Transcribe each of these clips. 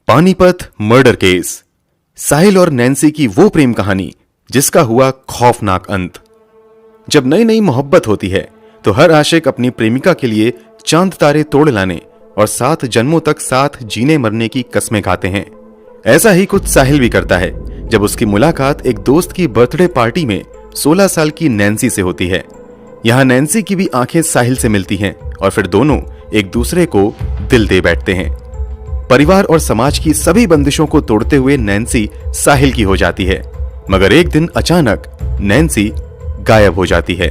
Panipat murder case. साहिल और Nancy की वो प्रेम कहानी जिसका हुआ खौफनाक अंत। जब नई नई मोहब्बत होती है तो हर आशिक अपनी प्रेमिका के लिए चांद तारे तोड़ लाने और 7 जन्मों तक साथ जीने मरने की कस्में खाते हैं। ऐसा ही कुछ साहिल भी करता है जब उसकी मुलाकात एक दोस्त की बर्थडे पार्टी में 16 साल की नैन्सी से होती है। यहाँ नैन्सी की भी आंखें साहिल से मिलती हैं और फिर दोनों एक दूसरे को दिल दे बैठते हैं। परिवार और समाज की सभी बंदिशों को तोड़ते हुए नैन्सी साहिल की हो जाती है, मगर एक दिन अचानक नैन्सी गायब हो जाती है।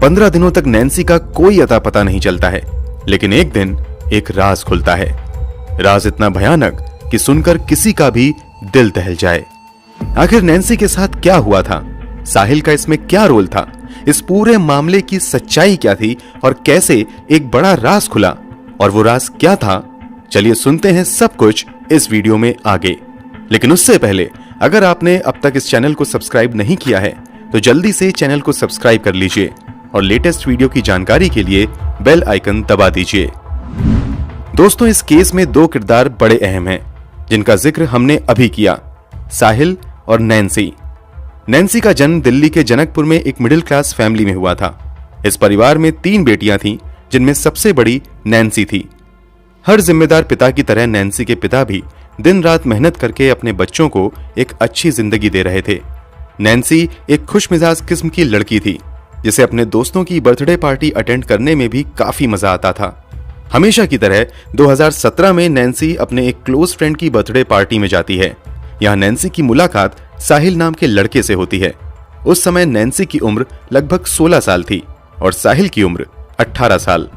15 दिनों तक नैन्सी का कोई अता पता नहीं चलता है, लेकिन एक दिन एक राज खुलता है। राज इतना भयानक कि सुनकर किसी का भी दिल दहल जाए। आखिर नैन्सी के साथ क्या हुआ था? साहिल का इसमें क्या रोल था? इस पूरे मामले की सच्चाई क्या थी और कैसे एक बड़ा राज खुला? और वो राज क्या था? चलिए सुनते हैं सब कुछ इस वीडियो में आगे। लेकिन उससे पहले अगर आपने अब तक इस चैनल को सब्सक्राइब नहीं किया है तो जल्दी से चैनल को सब्सक्राइब कर लीजिए और लेटेस्ट वीडियो की जानकारी के लिए बेल आइकन दबा दीजिए। दोस्तों, इस केस में 2 किरदार बड़े अहम हैं जिनका जिक्र हमने अभी किया, साहिल और नैन्सी। नैन्सी का जन्म दिल्ली के जनकपुर में एक मिडिल क्लास फैमिली में हुआ था। इस परिवार में 3 बेटियां थीं, जिनमें सबसे बड़ी नैन्सी थी। हर जिम्मेदार पिता की तरह नैन्सी के पिता भी दिन रात मेहनत करके अपने बच्चों को एक अच्छी जिंदगी दे रहे थे। नैन्सी एक खुशमिजाज किस्म की लड़की थी जिसे अपने दोस्तों की बर्थडे पार्टी अटेंड करने में भी काफी मजा आता था। हमेशा की तरह 2017 में नैन्सी अपने एक क्लोज फ्रेंड की बर्थडे पार्टी में जाती है। यहाँ नैन्सी की मुलाकात साहिल नाम के लड़के से होती है। उस समय नैन्सी की उम्र लगभग 16 साल थी और साहिल की उम्र 18 साल।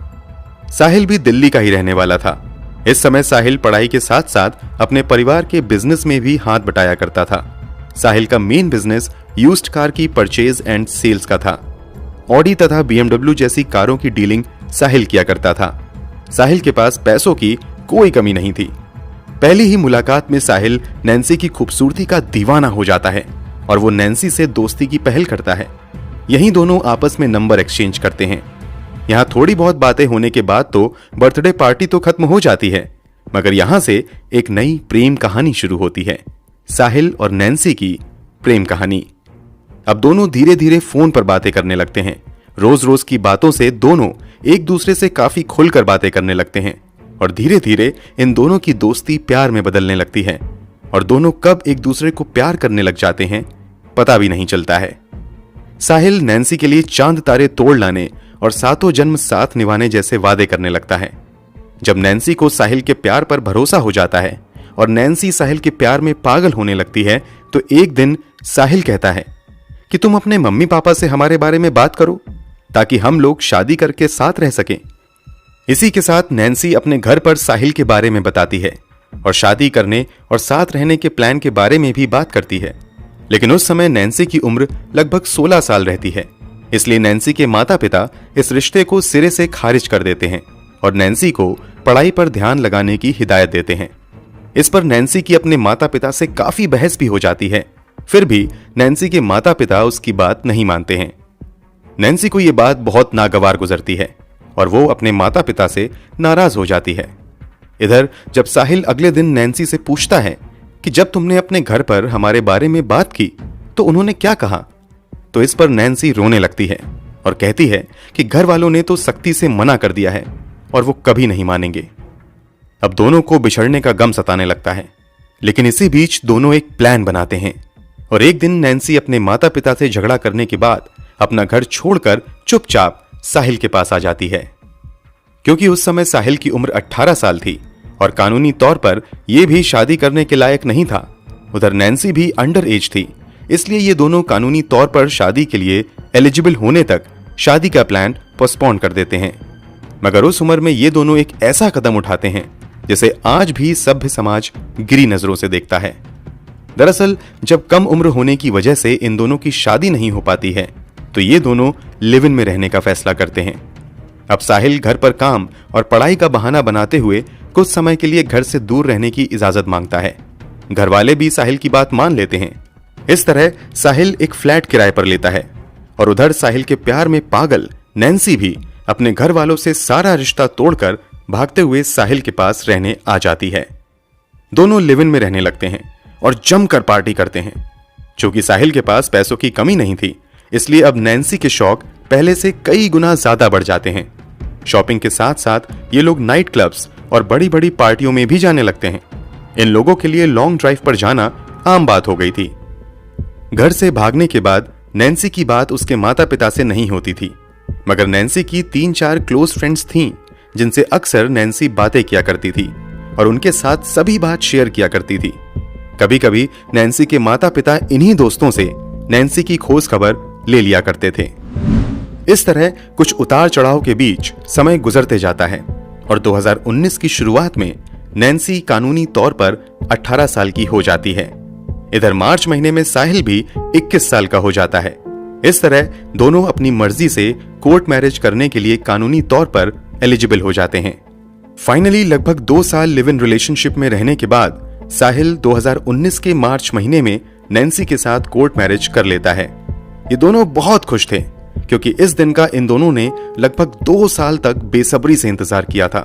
साहिल भी दिल्ली का ही रहने वाला था। इस समय साहिल पढ़ाई के साथ साथ अपने परिवार के बिजनेस में भी हाथ बटाया करता था। साहिल का मेन बिजनेस यूज्ड कार की परचेज एंड सेल्स का था। ऑडी तथा BMW जैसी कारों की डीलिंग साहिल किया करता था। साहिल के पास पैसों की कोई कमी नहीं थी। पहली ही मुलाकात में साहिल नैन्सी की खूबसूरती का दीवाना हो जाता है और वो नैन्सी से दोस्ती की पहल करता है। यहीं दोनों आपस में नंबर एक्सचेंज करते हैं। यहाँ थोड़ी बहुत बातें होने के बाद तो बर्थडे पार्टी तो खत्म हो जाती है, मगर यहाँ से एक नई प्रेम कहानी शुरू होती है, साहिल और नैन्सी की प्रेम कहानी। अब दोनों धीरे धीरे फोन पर बातें करने लगते हैं। रोज रोज की बातों से दोनों एक दूसरे से काफी खुलकर बातें करने लगते हैं और धीरे धीरे इन दोनों की दोस्ती प्यार में बदलने लगती है और दोनों कब एक दूसरे को प्यार करने लग जाते हैं पता भी नहीं चलता है। साहिल नैन्सी के लिए चांद तारे तोड़ लाने और 7 जन्म साथ निभाने जैसे वादे करने लगता है। जब नैन्सी को साहिल के प्यार पर भरोसा हो जाता है और नैन्सी साहिल के प्यार में पागल होने लगती है तो एक दिन साहिल कहता है कि तुम अपने मम्मी पापा से हमारे बारे में बात करो ताकि हम लोग शादी करके साथ रह सकें। इसी के साथ नैन्सी अपने घर पर साहिल के बारे में बताती है और शादी करने और साथ रहने के प्लान के बारे में भी बात करती है। लेकिन उस समय नैन्सी की उम्र लगभग 16 साल रहती है, इसलिए नैन्सी के माता पिता इस रिश्ते को सिरे से खारिज कर देते हैं और नैन्सी को पढ़ाई पर ध्यान लगाने की हिदायत देते हैं। इस पर नैन्सी की अपने माता पिता से काफी बहस भी हो जाती है। फिर भी नैन्सी के माता पिता उसकी बात नहीं मानते हैं। नैन्सी को यह बात बहुत नागवार गुजरती है और वो अपने माता पिता से नाराज हो जाती है। इधर जब साहिल अगले दिन नैन्सी से पूछता है कि जब तुमने अपने घर पर हमारे बारे में बात की तो उन्होंने क्या कहा, तो इस पर नैन्सी रोने लगती है और कहती है कि घर वालों ने तो सख्ती से मना कर दिया है और वो कभी नहीं मानेंगे। अब दोनों को बिछड़ने का गम सताने लगता है, लेकिन इसी बीच दोनों एक प्लान बनाते हैं और एक दिन नैन्सी अपने माता पिता से झगड़ा करने के बाद अपना घर छोड़कर चुपचाप साहिल के पास आ जाती है। क्योंकि उस समय साहिल की उम्र 18 साल थी और कानूनी तौर पर यह भी शादी करने के लायक नहीं था। उधर नैन्सी भी अंडर एज थी, इसलिए ये दोनों कानूनी तौर पर शादी के लिए एलिजिबल होने तक शादी का प्लान पोस्टपोन कर देते हैं। मगर उस उम्र में ये दोनों एक ऐसा कदम उठाते हैं जिसे आज भी सभ्य समाज गिरी नजरों से देखता है। दरअसल जब कम उम्र होने की वजह से इन दोनों की शादी नहीं हो पाती है तो ये दोनों लिव इन में रहने का फैसला करते हैं। अब साहिल घर पर काम और पढ़ाई का बहाना बनाते हुए कुछ समय के लिए घर से दूर रहने की इजाजत मांगता है। घर वाले भी साहिल की बात मान लेते हैं। इस तरह साहिल एक फ्लैट किराए पर लेता है और उधर साहिल के प्यार में पागल नैन्सी भी अपने घर वालों से सारा रिश्ता तोड़कर भागते हुए साहिल के पास रहने आ जाती है। दोनों लिव इन में रहने लगते हैं और जमकर पार्टी करते हैं। चूंकि साहिल के पास पैसों की कमी नहीं थी, इसलिए अब नैन्सी के शौक पहले से कई गुना ज्यादा बढ़ जाते हैं। शॉपिंग के साथ साथ ये लोग नाइट क्लब्स और बड़ी बड़ी पार्टियों में भी जाने लगते हैं। इन लोगों के लिए लॉन्ग ड्राइव पर जाना आम बात हो गई थी। घर से भागने के बाद नैन्सी की बात उसके माता पिता से नहीं होती थी, मगर नैन्सी की 3-4 क्लोज फ्रेंड्स थीं, जिनसे अक्सर नैन्सी बातें किया करती थी और उनके साथ सभी बात शेयर किया करती थी। कभी कभी नैन्सी के माता पिता इन्हीं दोस्तों से नैन्सी की खोज खबर ले लिया करते थे। इस तरह कुछ उतार चढ़ाव के बीच समय गुजरते जाता है और 2019 की शुरुआत में नैन्सी कानूनी तौर पर 18 साल की हो जाती है। इधर मार्च महीने में साहिल भी 21 साल का हो जाता है। इस तरह दोनों अपनी मर्जी से कोर्ट मैरिज करने के लिए कानूनी तौर पर एलिजिबल हो जाते हैं। फाइनली लगभग 2 साल लिव इन रिलेशनशिप में रहने के बाद साहिल 2019 के मार्च महीने में नैन्सी के साथ कोर्ट मैरिज कर लेता है। ये दोनों बहुत खुश थे, क्योंकि इस दिन का इन दोनों ने लगभग 2 साल तक बेसब्री से इंतजार किया था।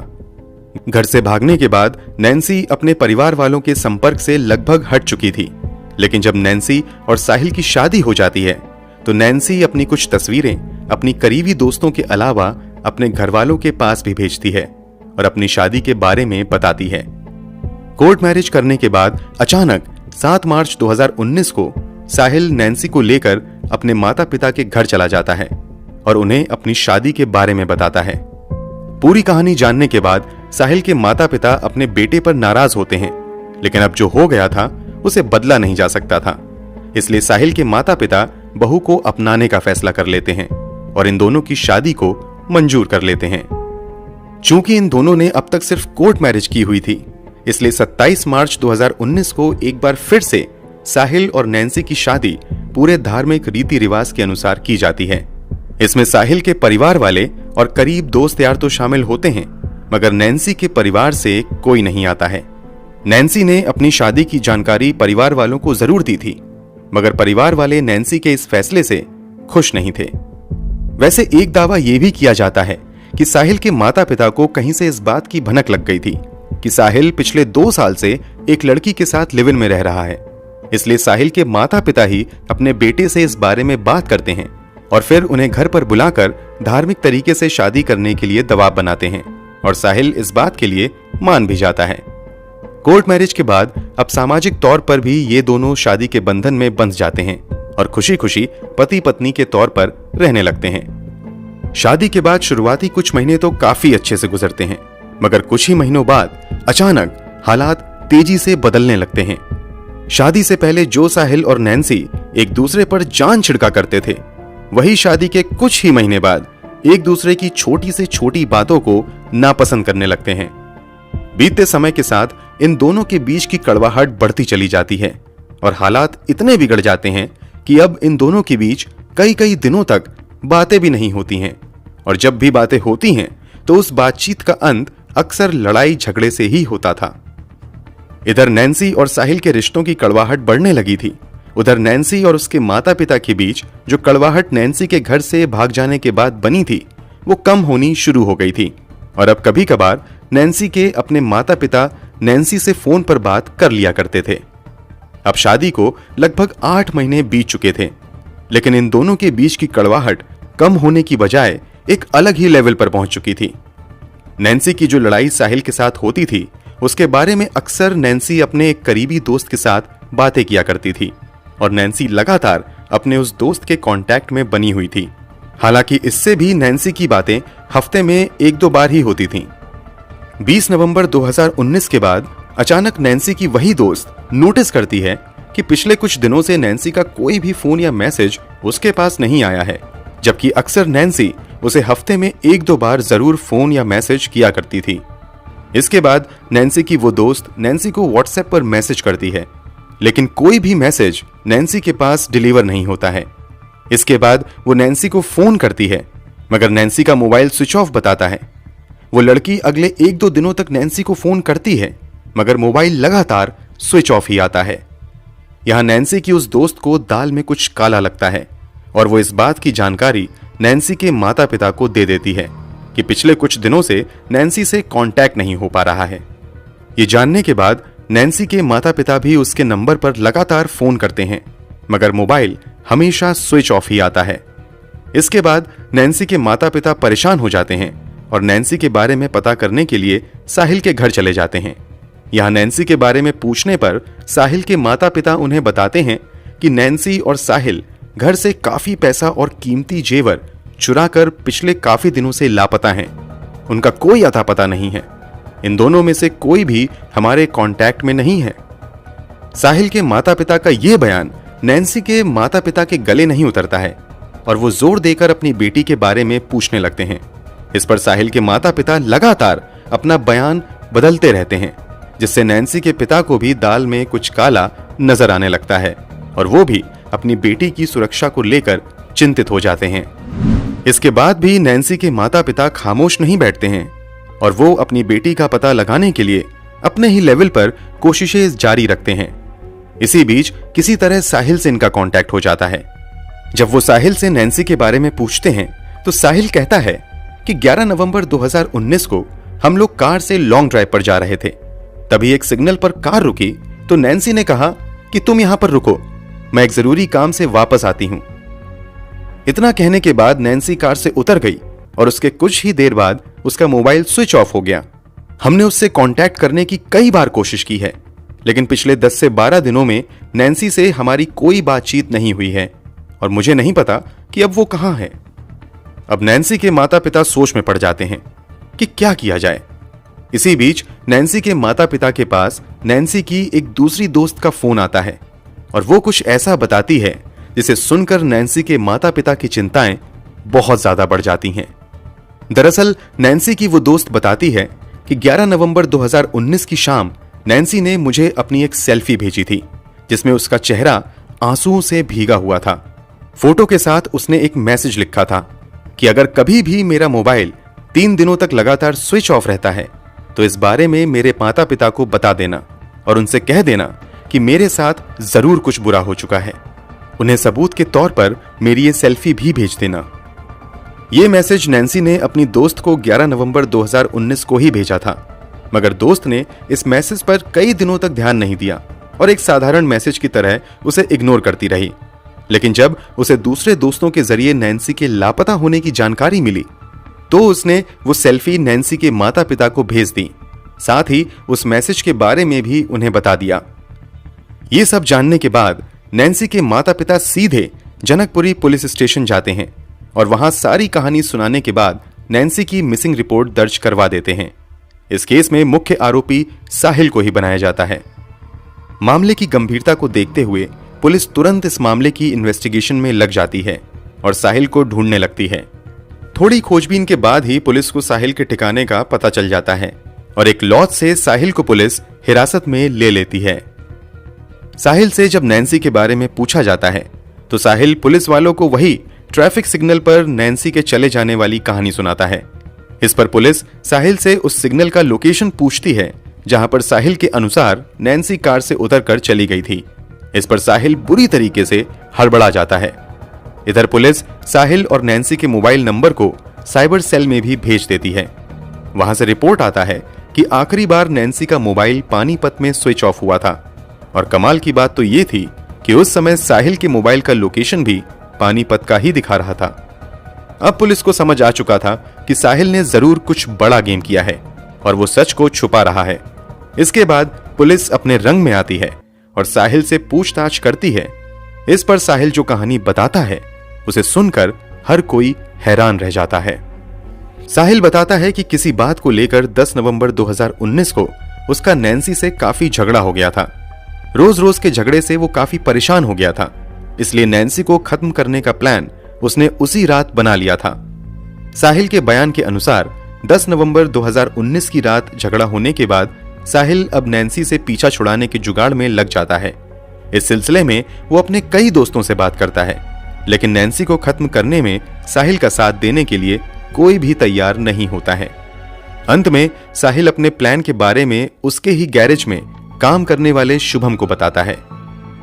घर से भागने के बाद नैन्सी अपने परिवार वालों के संपर्क से लगभग हट चुकी थी, लेकिन जब नैन्सी और साहिल की शादी हो जाती है तो नैन्सी अपनी कुछ तस्वीरें अपनी करीबी दोस्तों के अलावा अपने घर वालों के पास भी भेजती है और अपनी शादी के बारे में बताती है। कोर्ट मैरिज करने के बाद अचानक 7 मार्च 2019 को साहिल नैन्सी को लेकर अपने माता पिता के घर चला जाता है और उन्हें अपनी शादी के बारे में बताता है। पूरी कहानी जानने के बाद साहिल के माता पिता अपने बेटे पर नाराज होते हैं, लेकिन अब जो हो गया था उसे बदला नहीं जा सकता था। इसलिए साहिल के माता पिता बहू को अपनाने का फैसला कर लेते हैं और इन दोनों की शादी को मंजूर कर लेते हैं। चूंकि इन दोनों ने अब तक सिर्फ कोर्ट मैरिज की हुई थी, इसलिए 27 मार्च 2019 को एक बार फिर से साहिल और नैन्सी की शादी पूरे धार्मिक रीति रिवाज के अनुसार की जाती है। इसमें साहिल के परिवार वाले और करीब दोस्त यार तो शामिल होते हैं, मगर नैन्सी के परिवार से कोई नहीं आता है। नैन्सी ने अपनी शादी की जानकारी परिवार वालों को जरूर दी थी, मगर परिवार वाले नैन्सी के इस फैसले से खुश नहीं थे। वैसे एक दावा यह भी किया जाता है कि साहिल के माता पिता को कहीं से इस बात की भनक लग गई थी कि साहिल पिछले 2 साल से एक लड़की के साथ लिव इन में रह रहा है। इसलिए साहिल के माता पिता ही अपने बेटे से इस बारे में बात करते हैं और फिर उन्हें घर पर बुलाकर धार्मिक तरीके से शादी करने के लिए दबाव बनाते हैं और साहिल इस बात के लिए मान भी जाता है। कोर्ट मैरिज के बाद अब सामाजिक तौर पर भी ये दोनों शादी के बंधन में बंध जाते हैं और खुशी खुशी पति पत्नी के तौर पर रहने लगते हैं। शादी के बाद शुरुआती कुछ महीने तो काफी अच्छे से गुजरते हैं, मगर कुछ ही महीनों बाद अचानक हालात तेजी से बदलने लगते हैं। शादी से पहले जो साहिल और नैन्सी एक दूसरे पर जान छिड़का करते थे, वही शादी के कुछ ही महीने बाद एक दूसरे की छोटी से छोटी बातों को नापसंद करने लगते हैं। बीतते समय के साथ इन दोनों के बीच की कड़वाहट बढ़ती चली जाती है और हालात इतने बिगड़ जाते हैं कि अब इन दोनों के बीच कई कई दिनों तक बातें भी नहीं होती हैं, और जब भी बातें होती हैं तो उस बातचीत का अंत अक्सर लड़ाई झगड़े से ही होता था। इधर नैन्सी और साहिल के रिश्तों की कड़वाहट बढ़ने लगी थी, उधर नैन्सी और उसके माता पिता के बीच जो कड़वाहट नैन्सी के घर से भाग जाने के बाद बनी थी, वो कम होनी शुरू हो गई थी और अब कभी कभार नैन्सी के अपने माता पिता नैन्सी से फोन पर बात कर लिया करते थे। अब शादी को लगभग 8 महीने बीत चुके थे, लेकिन इन दोनों के बीच की कड़वाहट कम होने की बजाय एक अलग ही लेवल पर पहुंच चुकी थी। नैन्सी की जो लड़ाई साहिल के साथ होती थी, उसके बारे में अक्सर नैन्सी अपने एक करीबी दोस्त के साथ बातें किया करती थी और नैन्सी लगातार अपने उस दोस्त के कांटेक्ट में बनी हुई थी। हालांकि इससे भी नैन्सी की बातें हफ्ते में 1-2 बार ही होती थीं। 20 नवंबर 2019 के बाद अचानक नैन्सी की वही दोस्त नोटिस करती है कि पिछले कुछ दिनों से नैन्सी का कोई भी फोन या मैसेज उसके पास नहीं आया है, जबकि अक्सर नैन्सी उसे हफ्ते में 1-2 बार जरूर फोन या मैसेज किया करती थी। इसके बाद नैन्सी की वो दोस्त नैन्सी को व्हाट्सएप पर मैसेज करती है, लेकिन कोई भी मैसेज नैन्सी के पास डिलीवर नहीं होता है। इसके बाद वो नैन्सी को फोन करती है, मगर नैन्सी का मोबाइल स्विच ऑफ बताता है। वो लड़की अगले 1-2 दिनों तक नैन्सी को फोन करती है, मगर मोबाइल लगातार स्विच ऑफ ही आता है। यहां नैन्सी की उस दोस्त को दाल में कुछ काला लगता है और वो इस बात की जानकारी नैन्सी के माता पिता को दे देती है कि पिछले कुछ दिनों से नैन्सी से कांटेक्ट नहीं हो पा रहा है। ये जानने के बाद नैन्सी के माता पिता भी उसके नंबर पर लगातार फोन करते हैं, मगर मोबाइल हमेशा स्विच ऑफ ही आता है। इसके बाद नैन्सी के माता पिता परेशान हो जाते हैं और नैन्सी के बारे में पता करने के लिए साहिल के घर चले जाते हैं। यहां नैन्सी के बारे में पूछने पर साहिल के माता पिता उन्हें बताते हैं कि नैन्सी और साहिल घर से काफी पैसा और कीमती जेवर चुराकर पिछले काफी दिनों से लापता हैं। उनका कोई अता पता नहीं है। इन दोनों में से कोई भी हमारे कांटेक्ट में नहीं है। साहिल के माता पिता का यह बयान नैन्सी के माता पिता के गले नहीं उतरता है और वो जोर देकर अपनी बेटी के बारे में पूछने लगते हैं। इस पर साहिल के माता पिता लगातार अपना बयान बदलते रहते हैं, जिससे नैन्सी के पिता को भी दाल में कुछ काला नजर आने लगता है और वो भी अपनी बेटी की सुरक्षा को लेकर चिंतित हो जाते हैं। इसके बाद भी नैन्सी के माता पिता खामोश नहीं बैठते हैं और वो अपनी बेटी का पता लगाने के लिए अपने ही लेवल पर कोशिशें जारी रखते हैं। इसी बीच किसी तरह साहिल से इनका कांटेक्ट हो जाता है। जब वो साहिल से नैन्सी के बारे में पूछते हैं तो साहिल कहता है कि 11 नवंबर 2019 को हम लोग कार से लॉन्ग ड्राइव पर जा रहे थे। तभी एक सिग्नल पर कार रुकी तो नैन्सी ने कहा कि तुम यहां पर रुको, मैं एक जरूरी काम से वापस आती हूं। इतना कहने के बाद नैन्सी कार से उतर गई और उसके कुछ ही देर बाद उसका मोबाइल स्विच ऑफ हो गया। हमने उससे कांटेक्ट करने की कई बार कोशिश की है, लेकिन पिछले 10 से 12 दिनों में नैन्सी से हमारी कोई बातचीत नहीं हुई है और मुझे नहीं पता कि अब वो कहां है। अब नैन्सी के माता पिता सोच में पड़ जाते हैं कि क्या किया जाए। इसी बीच नैन्सी के माता पिता के पास नैन्सी की एक दूसरी दोस्त का फोन आता है और वो कुछ ऐसा बताती है जिसे सुनकर नैन्सी के माता पिता की चिंताएं बहुत ज्यादा बढ़ जाती हैं। दरअसल नैन्सी की वो दोस्त बताती है कि 11 नवंबर 2019 की शाम नैन्सी ने मुझे अपनी एक सेल्फी भेजी थी, जिसमें उसका चेहरा आंसुओं से भीगा हुआ था। फोटो के साथ उसने एक मैसेज लिखा था कि अगर कभी भी मेरा मोबाइल 3 दिनों तक लगातार स्विच ऑफ रहता है तो इस बारे में मेरे माता पिता को बता देना और उनसे कह देना कि मेरे साथ जरूर कुछ बुरा हो चुका है। उन्हें सबूत के तौर पर मेरी ये सेल्फी भी भेज देना। ये मैसेज नैन्सी ने अपनी दोस्त को 11 नवंबर 2019 को ही भेजा था, मगर दोस्त ने इस मैसेज पर कई दिनों तक ध्यान नहीं दिया और एक साधारण मैसेज की तरह उसे इग्नोर करती रही। लेकिन जब उसे दूसरे दोस्तों के जरिए नैन्सी के लापता होने की जानकारी मिली तो उसने वो सेल्फी नैन्सी के माता पिता को भेज दी। साथ ही उस मैसेज के बारे में भी उन्हें बता दिया। ये सब जानने के बाद नैन्सी के माता पिता सीधे जनकपुरी पुलिस स्टेशन जाते हैं और वहां सारी कहानी सुनाने के बाद नैन्सी की मिसिंग रिपोर्ट दर्ज करवा देते हैं। इस केस में मुख्य आरोपी साहिल को ही बनाया जाता है। मामले की गंभीरता को देखते हुए पुलिस तुरंत इस मामले की इन्वेस्टिगेशन में लग जाती है और साहिल को ढूंढने लगती है। थोड़ी खोजबीन के बाद ही पुलिस को साहिल के ठिकाने का पता चल जाता है और एक लॉज से साहिल को पुलिस हिरासत में ले लेती है। साहिल से जब नैन्सी के बारे में पूछा जाता है तो साहिल पुलिस वालों को वही ट्रैफिक सिग्नल पर नैन्सी के चले जाने वाली कहानी सुनाता है। इस पर पुलिस साहिल से उस सिग्नल का लोकेशन पूछती है जहां पर साहिल के अनुसार नैन्सी कार से उतरकर चली गई थी। इस पर साहिल बुरी तरीके से हड़बड़ा जाता है। इधर पुलिस साहिल और नैन्सी के मोबाइल नंबर को साइबर सेल में भी भेज देती है। वहां से रिपोर्ट आता है कि आखिरी बार नैन्सी का मोबाइल पानीपत में स्विच ऑफ हुआ था और कमाल की बात तो ये थी कि उस समय साहिल के मोबाइल का लोकेशन भी पानीपत का ही दिखा रहा था। अब पुलिस को समझ आ चुका था कि साहिल ने जरूर कुछ बड़ा गेम किया है और वो सच को छुपा रहा है। इसके बाद पुलिस अपने रंग में आती है और साहिल से पूछताछ करती है। इस पर साहिल जो कहानी बताता है उसे सुनकर हर कोई हैरान रह जाता है। साहिल बताता है कि किसी बात को लेकर 10 नवंबर 2019 को उसका नैन्सी से काफी झगड़ा हो गया था। रोज रोज के झगड़े से वो काफी परेशान हो गया था, इसलिए नैन्सी को खत्म करने का प्लान उसने उसी रात बना लिया था। साहिल के बयान के अनुसार 10 नवंबर 2019 की रात झगड़ा होने के बाद साहिल अब नैन्सी से पीछा छुड़ाने के जुगाड़ में लग जाता है। इस सिलसिले में वो अपने कई दोस्तों से बात करता है, लेकिन नैन्सी को खत्म करने में साहिल का साथ देने के लिए कोई भी तैयार नहीं होता है। अंत में साहिल अपने प्लान के बारे में उसके ही गैरेज में काम करने वाले शुभम को बताता है।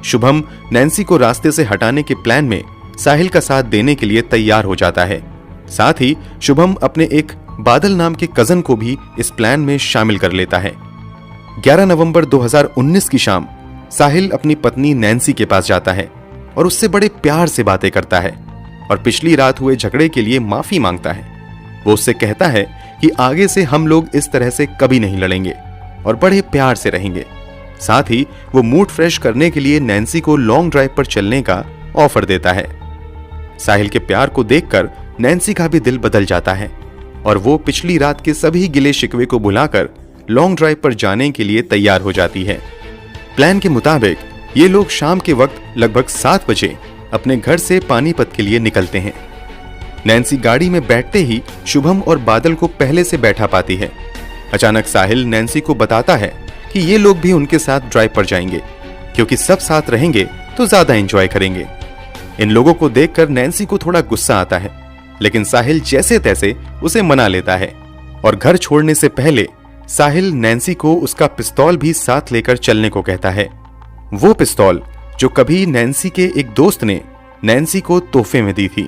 शुभम नैन्सी को रास्ते से हटाने के प्लान में साहिल का साथ देने के लिए तैयार हो जाता है। साथ ही शुभम अपने एक बादल नाम के कजन को भी इस प्लान में शामिल कर लेता है। 11 नवंबर 2019 की शाम साहिल अपनी पत्नी नैन्सी के पास जाता है और उससे बड़े प्यार से बातें करता है और पिछली रात हुए झगड़े के लिए माफी मांगता है। वो उससे कहता है कि आगे से हम लोग इस तरह से कभी नहीं लड़ेंगे और बड़े प्यार से रहेंगे। साथ ही वो मूड फ्रेश करने के लिए नैन्सी को लॉन्ग ड्राइव पर चलने का ऑफर देता है। साहिल के प्यार को देखकर नैन्सी का भी दिल बदल जाता है और वो पिछली रात के सभी गिले शिकवे को भुलाकर लॉन्ग ड्राइव पर जाने के लिए तैयार हो जाती है। प्लान के मुताबिक ये लोग शाम के वक्त लगभग 7 बजे अपने घर से पानीपत के लिए निकलते हैं। नैन्सी गाड़ी में बैठते ही शुभम और बादल को पहले से बैठा पाती है। अचानक साहिल नैन्सी को बताता है कि ये लोग भी उनके साथ ड्राइव पर जाएंगे, क्योंकि सब साथ रहेंगे तो ज्यादा एंजॉय करेंगे। इन लोगों को देखकर नैन्सी को थोड़ा गुस्सा आता है, लेकिन साहिल जैसे तैसे उसे मना लेता है और घर छोड़ने से पहले साहिल नैन्सी को उसका पिस्तौल भी साथ लेकर चलने को कहता है। वो पिस्तौल जो कभी नैन्सी के एक दोस्त ने नैन्सी को तोहफे में दी थी।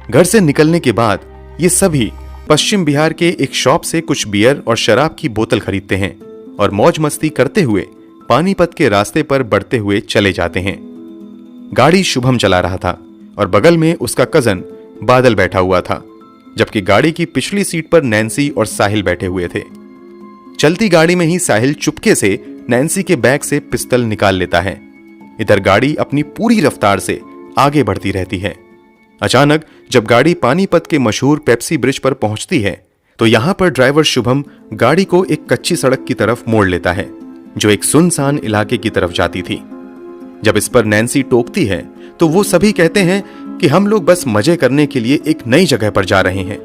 घर से निकलने के बाद ये सभी पश्चिम बिहार के एक शॉप से कुछ बियर और शराब की बोतल खरीदते हैं और मौज मस्ती करते हुए पानीपत के रास्ते पर बढ़ते हुए चले जाते हैं। गाड़ी शुभम चला रहा था और बगल में उसका कजन बादल बैठा हुआ था, जबकि गाड़ी की पिछली सीट पर नैन्सी और साहिल बैठे हुए थे। चलती गाड़ी में ही साहिल चुपके से नैन्सी के बैग से पिस्तौल निकाल लेता है। इधर गाड़ी अपनी पूरी रफ्तार से आगे बढ़ती रहती है। अचानक जब गाड़ी पानीपत के मशहूर पेप्सी ब्रिज पर पहुंचती है तो यहां पर ड्राइवर शुभम गाड़ी को एक कच्ची सड़क की तरफ मोड़ लेता है, जो एक सुनसान इलाके की तरफ जाती थी। जब इस पर नैन्सी टोकती है तो वो सभी कहते हैं कि हम लोग बस मजे करने के लिए एक नई जगह पर जा रहे हैं।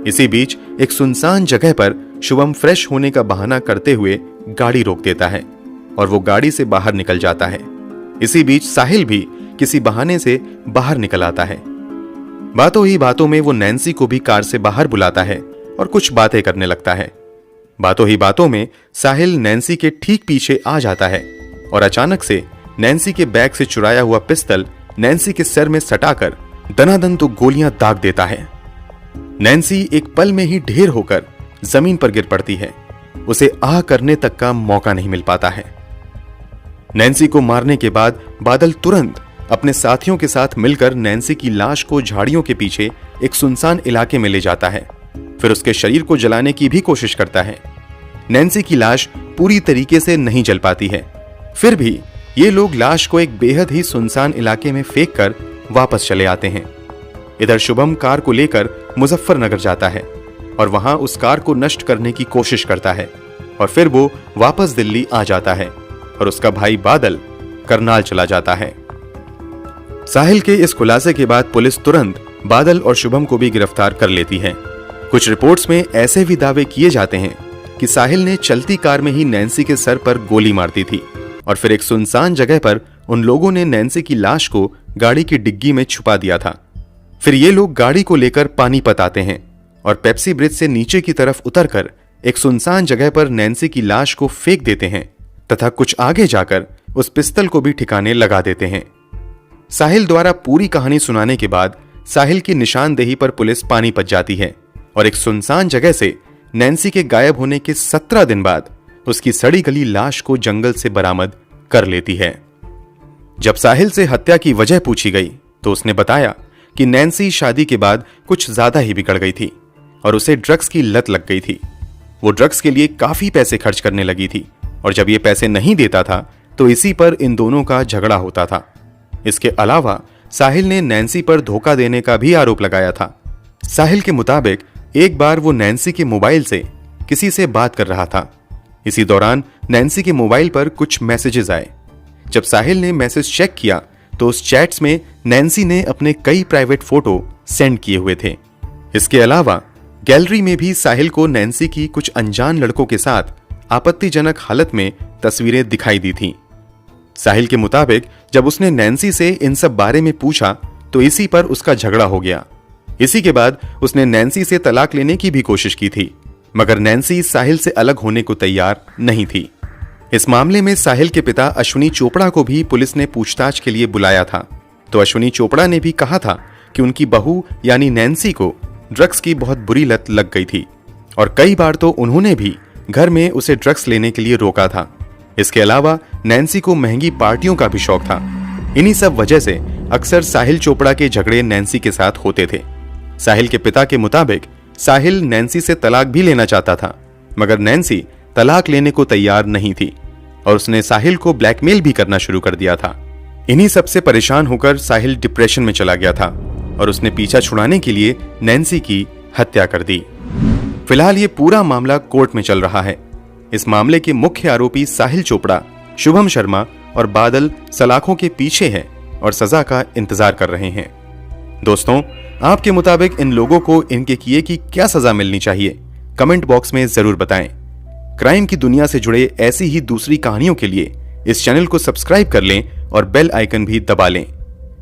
इसी बीच एक सुनसान जगह पर शुभम फ्रेश होने का बहाना करते हुए गाड़ी रोक देता है और वो गाड़ी से बाहर निकल जाता है। इसी बीच साहिल भी किसी बहाने से बाहर निकल आता है। बातों ही बातों में वो नैन्सी को भी कार से बाहर बुलाता है और कुछ बातें करने लगता है। बातों ही बातों में साहिल नैन्सी के ठीक पीछे आ जाता है और अचानक से नैन्सी के बैग से चुराया हुआ पिस्तौल नैन्सी के सर में सटाकर दनादन तो गोलियां दाग देता है। नैन्सी एक पल में ही ढेर होकर जमीन पर गिर पड़ती है। उसे आह करने तक का मौका नहीं मिल पाता है। नैन्सी को मारने के बाद बादल तुरंत अपने साथियों के साथ मिलकर नैन्सी की लाश को झाड़ियों के पीछे एक सुनसान इलाके में ले जाता है। फिर उसके शरीर को जलाने की भी कोशिश करता है। नैन्सी की लाश पूरी तरीके से नहीं जल पाती है। फिर भी ये लोग लाश को एक बेहद ही सुनसान इलाके में फेंक कर वापस चले आते हैं। इधर शुभम कार को लेकर मुजफ्फरनगर जाता है और वहां उस कार को नष्ट करने की कोशिश करता है और फिर वो वापस दिल्ली आ जाता है और उसका भाई बादल करनाल चला जाता है। साहिल के इस खुलासे के बाद पुलिस तुरंत बादल और शुभम को भी गिरफ्तार कर लेती है। कुछ रिपोर्ट्स में ऐसे भी दावे किए जाते हैं कि साहिल ने चलती कार में ही नैन्सी के सर पर गोली मार दी थी और फिर एक सुनसान जगह पर उन लोगों ने नैन्सी की लाश को गाड़ी की डिग्गी में छुपा दिया था। फिर ये लोग गाड़ी को लेकर पानीपत आते हैं और पेप्सी ब्रिज से नीचे की तरफ उतरकर एक सुनसान जगह पर नैन्सी की लाश को फेंक देते हैं तथा कुछ आगे जाकर उस पिस्तौल को भी ठिकाने लगा देते हैं। साहिल द्वारा पूरी कहानी सुनाने के बाद साहिल की निशानदेही पर पुलिस पानीपत जाती है और एक सुनसान जगह से नैन्सी के गायब होने के 17 दिन बाद उसकी सड़ी गली लाश को जंगल से बरामद कर लेती है। जब साहिल से हत्या की वजह पूछी गई तो उसने बताया कि नैन्सी शादी के बाद कुछ ज्यादा ही बिगड़ गई थी और उसे ड्रग्स की लत लग गई थी। वो ड्रग्स के लिए काफी पैसे खर्च करने लगी थी और जब ये पैसे नहीं देता था तो इसी पर इन दोनों का झगड़ा होता था। इसके अलावा साहिल ने नैन्सी पर धोखा देने का भी आरोप लगाया था। साहिल के मुताबिक एक बार वो नैन्सी के मोबाइल से किसी से बात कर रहा था। इसी दौरान नैन्सी के मोबाइल पर कुछ मैसेजेस आए। जब साहिल ने मैसेज चेक किया तो उस चैट्स में नैन्सी ने अपने कई प्राइवेट फोटो सेंड किए हुए थे। इसके अलावा गैलरी में भी साहिल को नैन्सी की कुछ अनजान लड़कों के साथ आपत्तिजनक हालत में तस्वीरें दिखाई दी थीं। साहिल के मुताबिक जब उसने नैन्सी से इन सब बारे में पूछा तो इसी पर उसका झगड़ा हो गया। इसी के बाद उसने नैन्सी से तलाक लेने की भी कोशिश की थी, मगर नैन्सी साहिल से अलग होने को तैयार नहीं थी। इस मामले में साहिल के पिता अश्विनी चोपड़ा को भी पुलिस ने पूछताछ के लिए बुलाया था। तो अश्विनी चोपड़ा ने भी कहा था कि उनकी बहू यानी नैन्सी को ड्रग्स की बहुत बुरी लत लग गई थी और कई बार तो उन्होंने भी घर में उसे ड्रग्स लेने के लिए रोका था। इसके अलावा नैन्सी को महंगी पार्टियों का भी शौक था। इन्हीं सब वजह से अक्सर साहिल चोपड़ा के झगड़े नैन्सी के साथ होते थे। साहिल के पिता के मुताबिक साहिल नैन्सी से तलाक भी लेना चाहता था, मगर नैन्सी तलाक लेने को तैयार नहीं थी और उसने साहिल को ब्लैकमेल भी करना शुरू कर दिया था। इन्हीं सबसे परेशान होकर साहिल डिप्रेशन में चला गया था और उसने पीछा छुड़ाने के लिए नैन्सी की हत्या कर दी। फिलहाल ये पूरा मामला कोर्ट में चल रहा है। इस मामले के मुख्य आरोपी साहिल चोपड़ा, शुभम शर्मा और बादल सलाखों के पीछे हैं और सजा का इंतजार कर रहे हैं। दोस्तों, आपके मुताबिक इन लोगों को इनके किए की क्या सजा मिलनी चाहिए? कमेंट बॉक्स में जरूर बताएं। क्राइम की दुनिया से जुड़े ऐसी ही दूसरी कहानियों के लिए इस चैनल को सब्सक्राइब कर लें और बेल आइकन भी दबा लें।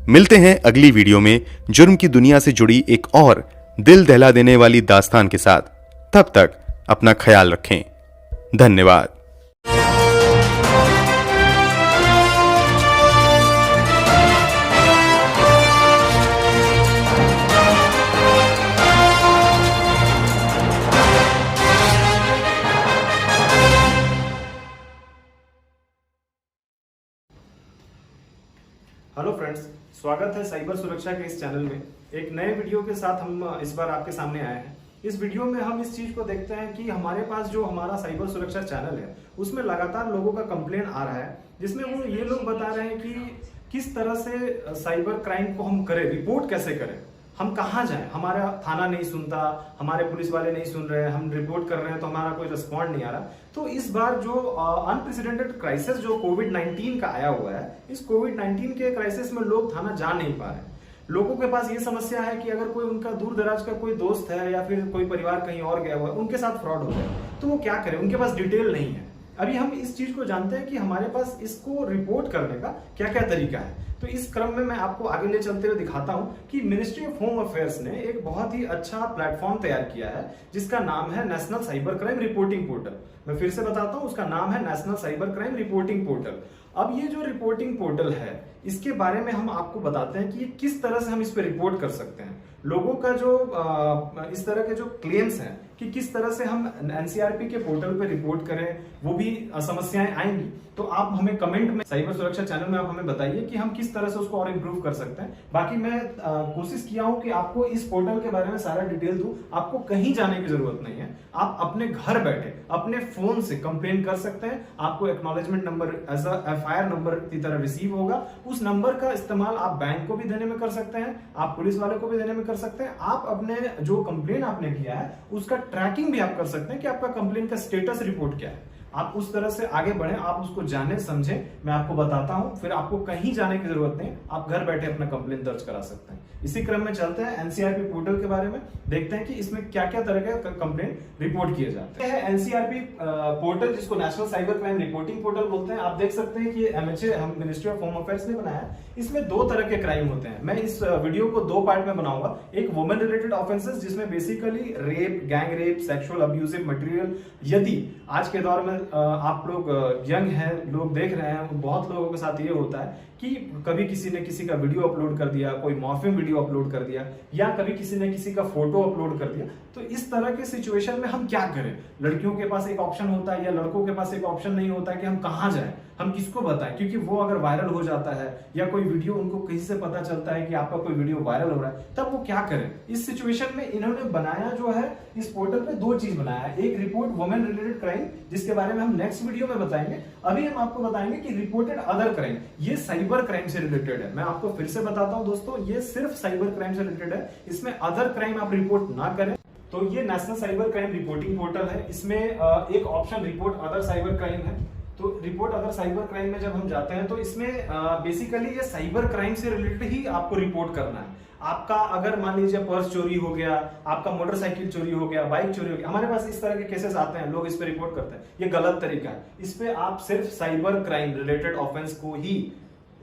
मिलते हैं अगली वीडियो में जुर्म की दुनिया से जुड़ी एक और दिल दहला देने वाली दास्तान के साथ। तब तक अपना ख्याल रखें। धन्यवाद। हेलो फ्रेंड्स, स्वागत है साइबर सुरक्षा के इस चैनल में। एक नए वीडियो के साथ हम इस बार आपके सामने आए हैं। इस वीडियो में हम इस चीज को देखते हैं कि हमारे पास जो हमारा साइबर सुरक्षा चैनल है उसमें लगातार लोगों का कंप्लेन आ रहा है, जिसमें वो ये लोग बता रहे हैं कि किस तरह से साइबर क्राइम को हम करें, रिपोर्ट कैसे करें, हम कहाँ जाएं, हमारा थाना नहीं सुनता, हमारे पुलिस वाले नहीं सुन रहे हैं, हम रिपोर्ट कर रहे हैं तो हमारा कोई रिस्पॉन्ड नहीं आ रहा। तो इस बार जो अनप्रेसिडेंटेड क्राइसिस जो कोविड-19 का आया हुआ है, इस कोविड-19 के क्राइसिस में लोग थाना जा नहीं पा रहे। लोगों के पास ये समस्या है कि अगर कोई उनका दूर दराज का कोई दोस्त है या फिर कोई परिवार कहीं और गया हुआ है, उनके साथ फ्रॉड हो जाए तो वो क्या करें, उनके पास डिटेल नहीं है। अभी हम इस चीज को जानते हैं कि हमारे पास इसको रिपोर्ट करने का क्या क्या तरीका है। तो इस क्रम में मैं आपको आगे ले चलते हुए दिखाता हूं कि मिनिस्ट्री ऑफ होम अफेयर्स ने एक बहुत ही अच्छा प्लेटफॉर्म तैयार किया है जिसका नाम है national cyber crime reporting portal. मैं फिर से बताता हूं, उसका नाम है national cyber crime reporting portal. अब ये जो रिपोर्टिंग पोर्टल है इसके बारे में हम आपको बताते हैं कि ये किस तरह से हम इस पे रिपोर्ट कर सकते हैं। लोगों का जो इस तरह के जो क्लेम्स हैं कि किस तरह से हम एनसीआरपी के पोर्टल पे रिपोर्ट करें, वो भी समस्याएं आएंगी। तो आप हमें कमेंट में साइबर सुरक्षा चैनल में आप हमें बताइए कि हम किस तरह से उसको और इम्प्रूव कर सकते हैं। बाकी मैं कोशिश किया हूं कि आपको इस पोर्टल के बारे में सारा डिटेल दूं। आपको कहीं जाने की जरूरत नहीं है, आप अपने घर बैठे अपने फोन से कंप्लेन कर सकते हैं। आपको acknowledgement number as FIR number की तरह रिसीव होगा। उस नंबर का इस्तेमाल आप बैंक को भी देने में कर सकते हैं, आप पुलिस वाले को भी देने में कर सकते हैं। आप अपने जो कंप्लेन आपने किया है उसका ट्रैकिंग भी आप कर सकते हैं कि आपका कंप्लेन का स्टेटस रिपोर्ट क्या है। आप उस तरह से आगे बढ़े, आप उसको जाने समझें, मैं आपको बताता हूं, फिर आपको कहीं जाने की जरूरत नहीं, आप घर बैठे अपना कंप्लेन दर्ज करा सकते हैं। इसी क्रम में चलते हैं एनसीआरपी पोर्टल के बारे में, देखते हैं कि इसमें क्या क्या तरह के कंप्लेन रिपोर्ट किए जाते हैं। एनसीआरपी पोर्टल जिसको national cyber crime reporting portal बोलते हैं। आप देख सकते हैं कि एमएचए हम मिनिस्ट्री ऑफ होम अफेयर्स ने बनाया। इसमें दो तरह के क्राइम होते हैं। मैं इस वीडियो को दो पार्ट में बनाऊंगा। एक वुमेन रिलेटेड ऑफेंसेस जिसमें basically rape, gang rape, sexual abusive material. यदि आज के दौर में आप लोग यंग हैं, लोग देख रहे हैं, बहुत लोगों के साथ ये होता है कि कभी किसी ने किसी का वीडियो अपलोड कर दिया, कोई मॉर्फिंग वीडियो अपलोड कर दिया, या कभी किसी ने किसी का फोटो अपलोड कर दिया। तो इस तरह के सिचुएशन में हम क्या करें? लड़कियों के पास एक ऑप्शन होता है या लड़कों के पास एक ऑप्शन नहीं होता है कि हम कहां जाएं, हम किसको बताएं, क्योंकि वो अगर वायरल हो जाता है या कोई वीडियो उनको किसी से पता चलता है कि आपका कोई वीडियो वायरल हो रहा है, तब वो क्या करें? इस सिचुएशन में इन्होंने बनाया जो है इस पोर्टल पे दो चीज बनाया है। एक रिपोर्ट वुमेन रिलेटेड क्राइम, जिसके बारे में हम नेक्स्ट वीडियो में बताएंगे। अभी हम आपको बताएंगे कि रिपोर्टेड अदर क्राइम, ये साइबर क्राइम से रिलेटेड है। मैं आपको फिर से बताता हूं दोस्तों, ये सिर्फ साइबर क्राइम से रिलेटेड है, इसमें अदर क्राइम आप रिपोर्ट ना करें। तो ये national cyber crime reporting portal है। इसमें एक option report other cyber crime है। तो रिपोर्ट अदर साइबर क्राइम में जब हम जाते हैं तो इसमें बेसिकली ये साइबर क्राइम से रिलेटेड ही आपको रिपोर्ट करना है। आपका अगर मान लीजिए पर्स चोरी हो गया, आपका मोटरसाइकिल चोरी हो गया, बाइक चोरी हो गया, हमारे पास इस तरह के केसेस आते हैं, लोग इस पे रिपोर्ट करते हैं। ये गलत तरीका है। इस पे आप सिर्फ साइबर क्राइम रिलेटेड ऑफेंस को ही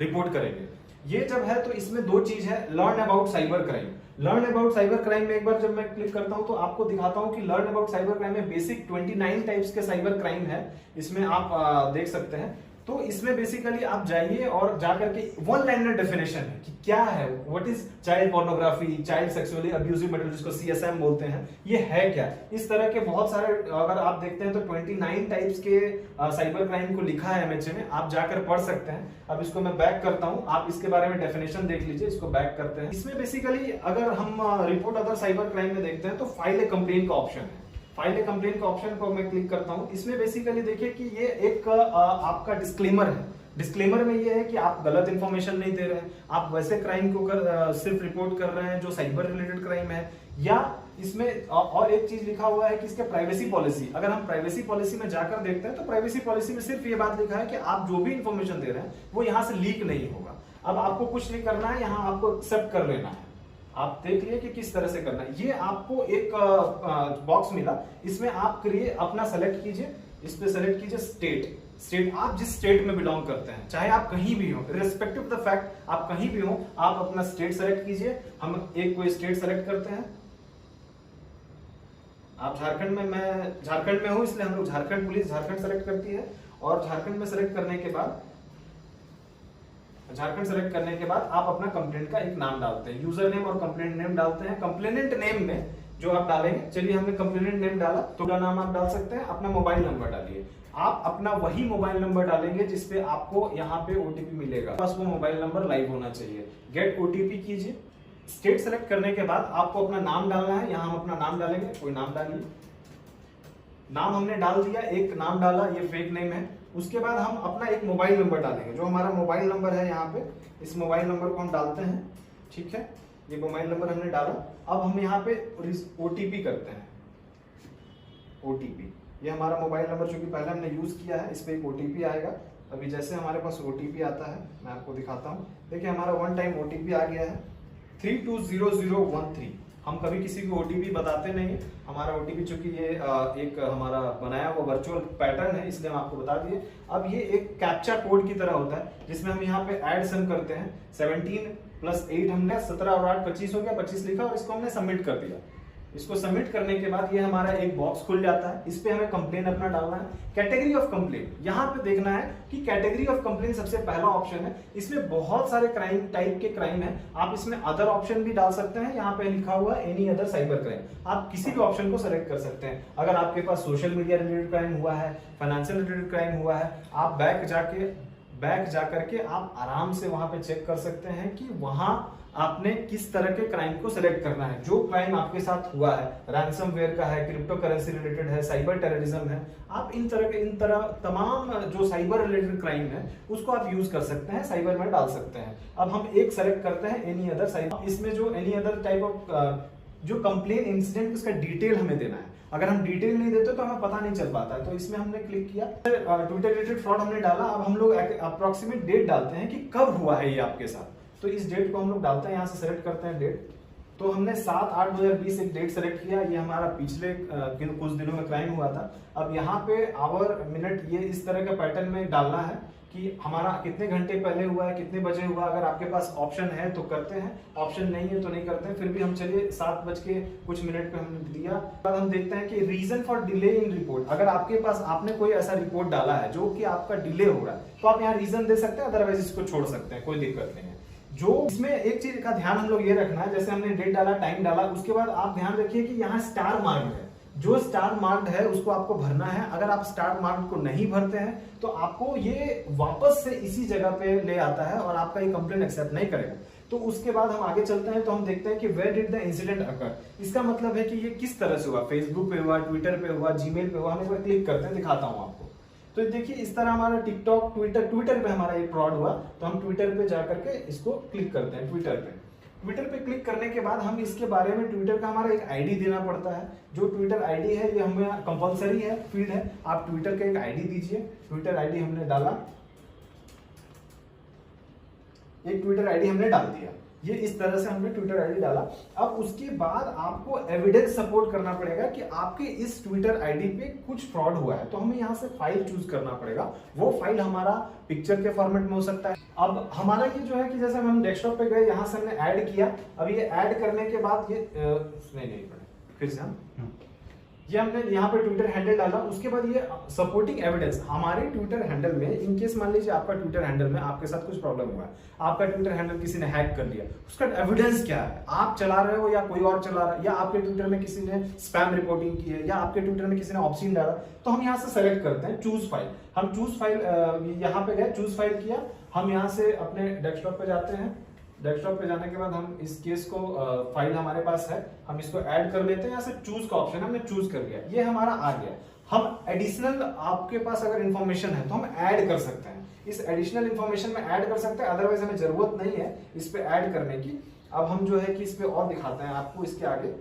रिपोर्ट करेंगे। ये जब है तो इसमें दो चीज है, learn about cyber crime. Learn about cyber crime में एक बार जब मैं क्लिक करता हूं तो आपको दिखाता हूं कि लर्न अबाउट साइबर क्राइम में बेसिक 29 टाइप्स के साइबर क्राइम है। इसमें आप देख सकते हैं तो इसमें बेसिकली आप जाइए और जाकर के वन लाइनर डेफिनेशन है कि क्या है, what is child pornography, child sexually abusive material, जिसको CSM बोलते हैं, ये है क्या। इस तरह के बहुत सारे अगर आप देखते हैं तो 29 टाइप्स के साइबर क्राइम को लिखा है MHA में, आप जाकर पढ़ सकते हैं। अब इसको मैं बैक करता हूं, आप इसके बारे में डेफिनेशन देख लीजिए, इसको बैक करते हैं। इसमें बेसिकली अगर हम रिपोर्ट अदर साइबर क्राइम में देखते हैं तो फाइल ए कंप्लेन का ऑप्शन है। फाइल ए कंप्लेन का ऑप्शन को मैं क्लिक करता हूं। इसमें बेसिकली देखिए कि ये एक आपका डिस्क्लेमर है। डिस्क्लेमर में ये है कि आप गलत इंफॉर्मेशन नहीं दे रहे हैं, आप वैसे क्राइम को सिर्फ रिपोर्ट कर रहे हैं जो साइबर रिलेटेड क्राइम है। या इसमें और एक चीज लिखा हुआ है कि इसके प्राइवेसी पॉलिसी, अगर हम प्राइवेसी पॉलिसी में जाकर देखते हैं तो प्राइवेसी पॉलिसी में सिर्फ ये बात लिखा है कि आप जो भी इंफॉर्मेशन दे रहे हैं वो यहाँ से लीक नहीं होगा। अब आपको कुछ नहीं करना है, यहाँ आपको एक्सेप्ट कर लेना है। आप देख लिए कि किस तरह से करना है। ये आपको एक बॉक्स मिला, इसमें आप अपना सेलेक्ट कीजिए, इस पे सेलेक्ट कीजिए स्टेट आप जिस स्टेट में बिलोंग करते हैं, चाहे आप कहीं भी हो, रिस्पेक्टिव द फैक्ट आप कहीं भी हो, आप अपना स्टेट सेलेक्ट कीजिए। हम एक कोई स्टेट सेलेक्ट करते हैं। आप झारखंड में, मैं झारखंड में हूं इसलिए हम लोग झारखंड, पुलिस झारखंड सेलेक्ट करती है। और झारखंड में सेलेक्ट करने के बाद आप अपना कंप्लेंट का एक नाम डालते हैं, यूजर नेम और कंप्लेंट नेम डालते हैं। कंप्लेनेंट नेम में जो आप डालेंगे, चलिए हमने कंप्लेनेंट नेम डाला तो पूरा नाम आप डाल सकते हैं। अपना मोबाइल नंबर डालिए, आप अपना वही मोबाइल नंबर डालेंगे जिसपे आपको यहाँ पे OTP मिलेगा, बस वो मोबाइल नंबर लाइव होना चाहिए। गेट OTP कीजिए। स्टेट सेलेक्ट करने के बाद आपको अपना नाम डालना है, यहाँ हम अपना नाम डालेंगे, कोई नाम डालिए। नाम हमने डाल दिया, एक नाम डाला, ये फेक नेम है। उसके बाद हम अपना एक मोबाइल नंबर डालेंगे, जो हमारा मोबाइल नंबर है यहाँ पे, इस मोबाइल नंबर को हम डालते हैं। ठीक है, ये मोबाइल नंबर हमने डाला। अब हम यहाँ पे OTP करते हैं। OTP, ये हमारा मोबाइल नंबर जो कि पहले हमने यूज किया है, इस पे एक OTP आएगा। अभी जैसे हमारे पास OTP आता है, मैं आपको दिखाता हूँ। देखिए हमारा 1 टाइम OTP आ गया है 320013। हम कभी किसी को OTP बताते नहीं, हमारा OTP चूंकि ये एक हमारा बनाया हुआ वर्चुअल पैटर्न है, इसलिए हम आपको बता दिए। अब ये एक कैप्चा कोड की तरह होता है, जिसमें हम यहाँ पे ऐड सम करते हैं। 17 + 8 हमने 17 और 8 25 हो गया, 25 लिखा और इसको हमने सबमिट कर दिया। इसको सबमिट करने के बाद ये हमारा एक बॉक्स खुल जाता है, इस पे हमें कंप्लेन अपना डालना है। कैटेगरी ऑफ कंप्लेन, यहाँ पे देखना है कि कैटेगरी ऑफ कंप्लेन सबसे पहला ऑप्शन है। इसमें बहुत सारे क्राइम टाइप के क्राइम है, आप इसमें अदर ऑप्शन भी डाल सकते हैं। यहाँ पे लिखा हुआ है एनी अदर साइबर क्राइम, आप किसी भी ऑप्शन को सेलेक्ट कर सकते हैं। अगर आपके पास सोशल मीडिया रिलेटेड क्राइम हुआ है, फाइनेंशियल रिलेटेड क्राइम हुआ है, आप बैक जाकर के आप आराम से वहां पे चेक कर सकते हैं कि वहां आपने किस तरह के क्राइम को सिलेक्ट करना है। जो क्राइम आपके साथ हुआ है, रैंसमवेयर का है, क्रिप्टो करेंसी रिलेटेड है, साइबर टेररिज्म है, आप इन तरह तमाम जो साइबर रिलेटेड क्राइम है उसको आप यूज कर सकते हैं, साइबर में डाल सकते हैं। अब हम एक सेलेक्ट करते हैं एनी अदर साइबर। इसमें जो एनी अदर टाइप ऑफ जो कंप्लेन इंसिडेंट, उसका डिटेल हमें देना है। अगर हम डिटेल नहीं देते तो हमें पता नहीं चल पाता है, तो इसमें हमने क्लिक किया। ट्विटर रिलेटेड फ्रॉड हमने डाला। अब हम लोग अप्रोक्सीमेट डेट डालते हैं कि कब हुआ है ये आपके साथ, तो इस डेट को हम लोग डालते हैं, यहाँ से सेलेक्ट करते हैं डेट। तो हमने 7/8/2020 एक डेट सेलेक्ट किया, ये हमारा पिछले कुछ दिनों में क्राइम हुआ था। अब यहाँ पे आवर मिनट ये इस तरह का पैटर्न में डालना है कि हमारा कितने घंटे पहले हुआ है, कितने बजे हुआ। अगर आपके पास ऑप्शन है तो करते हैं, ऑप्शन नहीं है तो नहीं करते हैं। फिर भी हम चलिए 7:00 पे हमने दिया। बाद हम देखते हैं कि reason for delay in report. अगर आपके पास आपने कोई ऐसा रिपोर्ट डाला है जो कि आपका डिले हो रहा है, तो आप यहाँ रीजन दे सकते हैं, अदरवाइज इसको छोड़ सकते हैं, कोई दिक्कत नहीं है। जो इसमें एक चीज का ध्यान हम लोग ये रखना है, जैसे हमने डेट डाला, टाइम डाला, उसके बाद आप ध्यान रखिए कि यहाँ स्टार मार्क है, जो स्टार मार्क्ड है उसको आपको भरना है। अगर आप स्टार मार्क को नहीं भरते हैं तो आपको ये वापस से इसी जगह पे ले आता है और आपका ये कंप्लेंट एक्सेप्ट नहीं करेगा। तो उसके बाद हम आगे चलते हैं, तो हम देखते हैं कि वेयर डिड द इंसिडेंट अकर। इसका मतलब है कि ये किस तरह से हुआ, फेसबुक पे हुआ, ट्विटर पे हुआ, जीमेल पे हुआ। हम एक बार क्लिक करते हैं, दिखाता हूं आपको। तो देखिए इस तरह हमारा टिकटॉक, ट्विटर पे हमारा एक फ्रॉड हुआ, तो हम ट्विटर पे जाकर के इसको क्लिक करते हैं। ट्विटर पे क्लिक करने के बाद हम इसके बारे में, ट्विटर का हमारा एक आईडी देना पड़ता है। जो ट्विटर आईडी है ये हमें कंपलसरी है, फील्ड है। आप ट्विटर का एक आईडी दीजिए। ट्विटर आईडी हमने डाला, एक ट्विटर आईडी हमने डाल दिया। ये इस तरह से हमने ट्विटर आईडी डाला। अब उसके बाद आपको एविडेंस सपोर्ट करना पड़ेगा कि आपके इस ट्विटर आईडी पे कुछ फ्रॉड हुआ है, तो हमें यहाँ से फाइल चूज करना पड़ेगा। वो फाइल हमारा पिक्चर के फॉर्मेट में हो सकता है। अब हमारा ये जो है कि जैसे हम डेस्कटॉप पे गए, यहाँ से हमने ऐड किया। अब ये ऐड करने के बाद ये नहीं फिर से हम ये हमने यहाँ पे ट्विटर हैंडल डाला। उसके बाद ये सपोर्टिंग एविडेंस, हमारे ट्विटर हैंडल में इन केस मान लीजिए आपका ट्विटर हैंडल में आपके साथ कुछ प्रॉब्लम हुआ है, आपका ट्विटर हैंडल किसी ने हैक कर लिया, उसका एविडेंस क्या है, आप चला रहे हो या कोई और चला रहा है, या आपके ट्विटर में किसी ने स्पैम रिपोर्टिंग की है, या आपके ट्विटर में किसी ने ऑप्शन डाला, तो हम यहाँ से सेलेक्ट करते हैं चूज फाइल। हम चूज फाइल यहाँ पे गए, चूज फाइल किया, हम यहाँ से अपने डेस्कटॉप पे जाते हैं। डेस्कटॉप पे जाने के बाद हम इस केस को फाइल हमारे पास है, हम इसको ऐड कर लेते हैं। यहाँ से चूज का ऑप्शन हमने चूज कर लिया, ये हमारा आ गया। हम एडिशनल, आपके पास अगर इंफॉर्मेशन है तो हम ऐड कर सकते हैं, इस एडिशनल इंफॉर्मेशन में ऐड कर सकते हैं, अदरवाइज हमें जरूरत नहीं है इस पे ऐड करने की। अब हम जो है कि इस पे और दिखाते हैं आपको इसके आगे।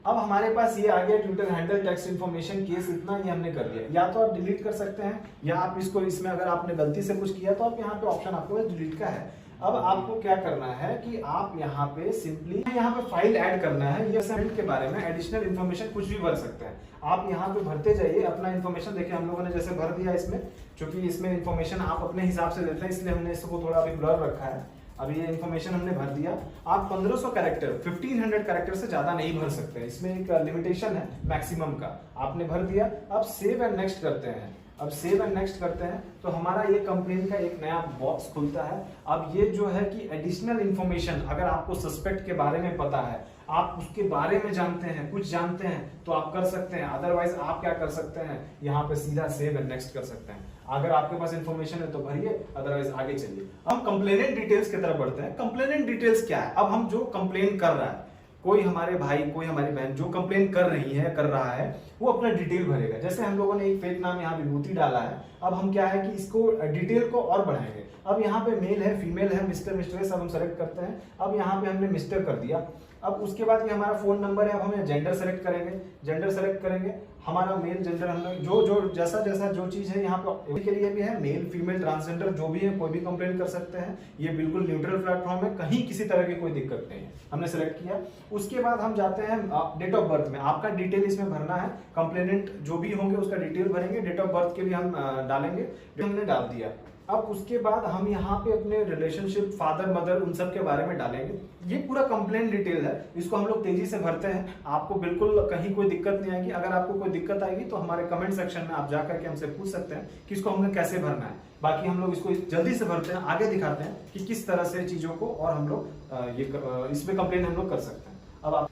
अब हमारे पास ये आ गया Twitter handle text information case, इतना ये हमने कर लिया। या तो आप डिलीट कर सकते हैं, या आप इसको, इसमें अगर आपने गलती से कुछ किया तो आप यहाँ पे ऑप्शन आपके पास डिलीट का है। अब आपको क्या करना है कि आप यहाँ पे सिंपली यहाँ पे फाइल ऐड करना है। ये असाइनमेंट के बारे में एडिशनल इन्फॉर्मेशन कुछ भी भर सकते हैं आप, यहाँ पे भरते जाइए अपना इन्फॉर्मेशन। देखिए हम लोगों ने जैसे भर दिया इसमें, क्योंकि इसमें इन्फॉर्मेशन आप अपने हिसाब से देते हैं, इसलिए हमने इसको थोड़ा अभी ब्लर रखा है। अभी ये इन्फॉर्मेशन हमने भर दिया। आप 1500 कैरेक्टर, 1500 कैरेक्टर से ज्यादा नहीं भर सकते, इसमें एक लिमिटेशन है मैक्सिमम का। आपने भर दिया, अब सेव एंड नेक्स्ट करते हैं। अब सेव एंड नेक्स्ट करते हैं तो हमारा ये कंप्लेन का एक नया बॉक्स खुलता है। अब ये जो है कि एडिशनल इंफॉर्मेशन, अगर आपको सस्पेक्ट के बारे में पता है, आप उसके बारे में जानते हैं, कुछ जानते हैं, तो आप कर सकते हैं। अदरवाइज आप क्या कर सकते हैं, यहाँ पे सीधा सेव एंड नेक्स्ट कर सकते हैं। अगर आपके पास इंफॉर्मेशन है तो भरिए, अदरवाइज आगे चलिए। हम कंप्लेनेंट डिटेल्स की तरफ बढ़ते हैं। कंप्लेनेंट डिटेल्स क्या है? अब हम जो कंप्लेन कर रहा है, कोई हमारे भाई, कोई हमारी बहन जो कंप्लेन कर रही है, कर रहा है, वो अपना डिटेल भरेगा। जैसे हम लोगों ने एक फेक नाम यहाँ विभूति डाला है, अब हम क्या है कि इसको डिटेल को और बढ़ाएंगे। अब यहाँ पे मेल है, फीमेल है, मिस्टर, मिस्ट्रेस, अब हम सेलेक्ट करते हैं। अब यहाँ पे हमने मिस्टर कर दिया। अब उसके बाद ये हमारा फोन नंबर है, अब हमें जेंडर सेलेक्ट करेंगे, जेंडर सेलेक्ट करेंगे, हमारा मेल जेंडर, हम जो जैसा जैसा जो चीज है यहाँ पे के लिए भी है, मेल फीमेल ट्रांसजेंडर जो भी है, कोई भी कंप्लेंट कर सकते हैं। ये बिल्कुल न्यूट्रल प्लेटफॉर्म है, कहीं किसी तरह की कोई दिक्कत नहीं है। हमने सेलेक्ट किया, उसके बाद हम जाते हैं डेट ऑफ बर्थ में। आपका डिटेल इसमें भरना है, कंप्लेनेंट जो भी होंगे उसका डिटेल भरेंगे, डेट ऑफ बर्थ के भी हम डालेंगे, हमने डाल दिया। अब उसके बाद हम यहाँ पे अपने रिलेशनशिप, फादर मदर, उन सब के बारे में डालेंगे। ये पूरा कंप्लेंट डिटेल है, इसको हम लोग तेजी से भरते हैं, आपको बिल्कुल कहीं कोई दिक्कत नहीं आएगी। अगर आपको कोई दिक्कत आएगी तो हमारे कमेंट सेक्शन में आप जाकर के हमसे पूछ सकते हैं कि इसको हमें कैसे भरना है। बाकी हम लोग इसको जल्दी से भरते हैं, आगे दिखाते हैं कि किस तरह से चीजों को और हम लोग ये इसमें कंप्लेन हम लोग कर सकते हैं। अब आप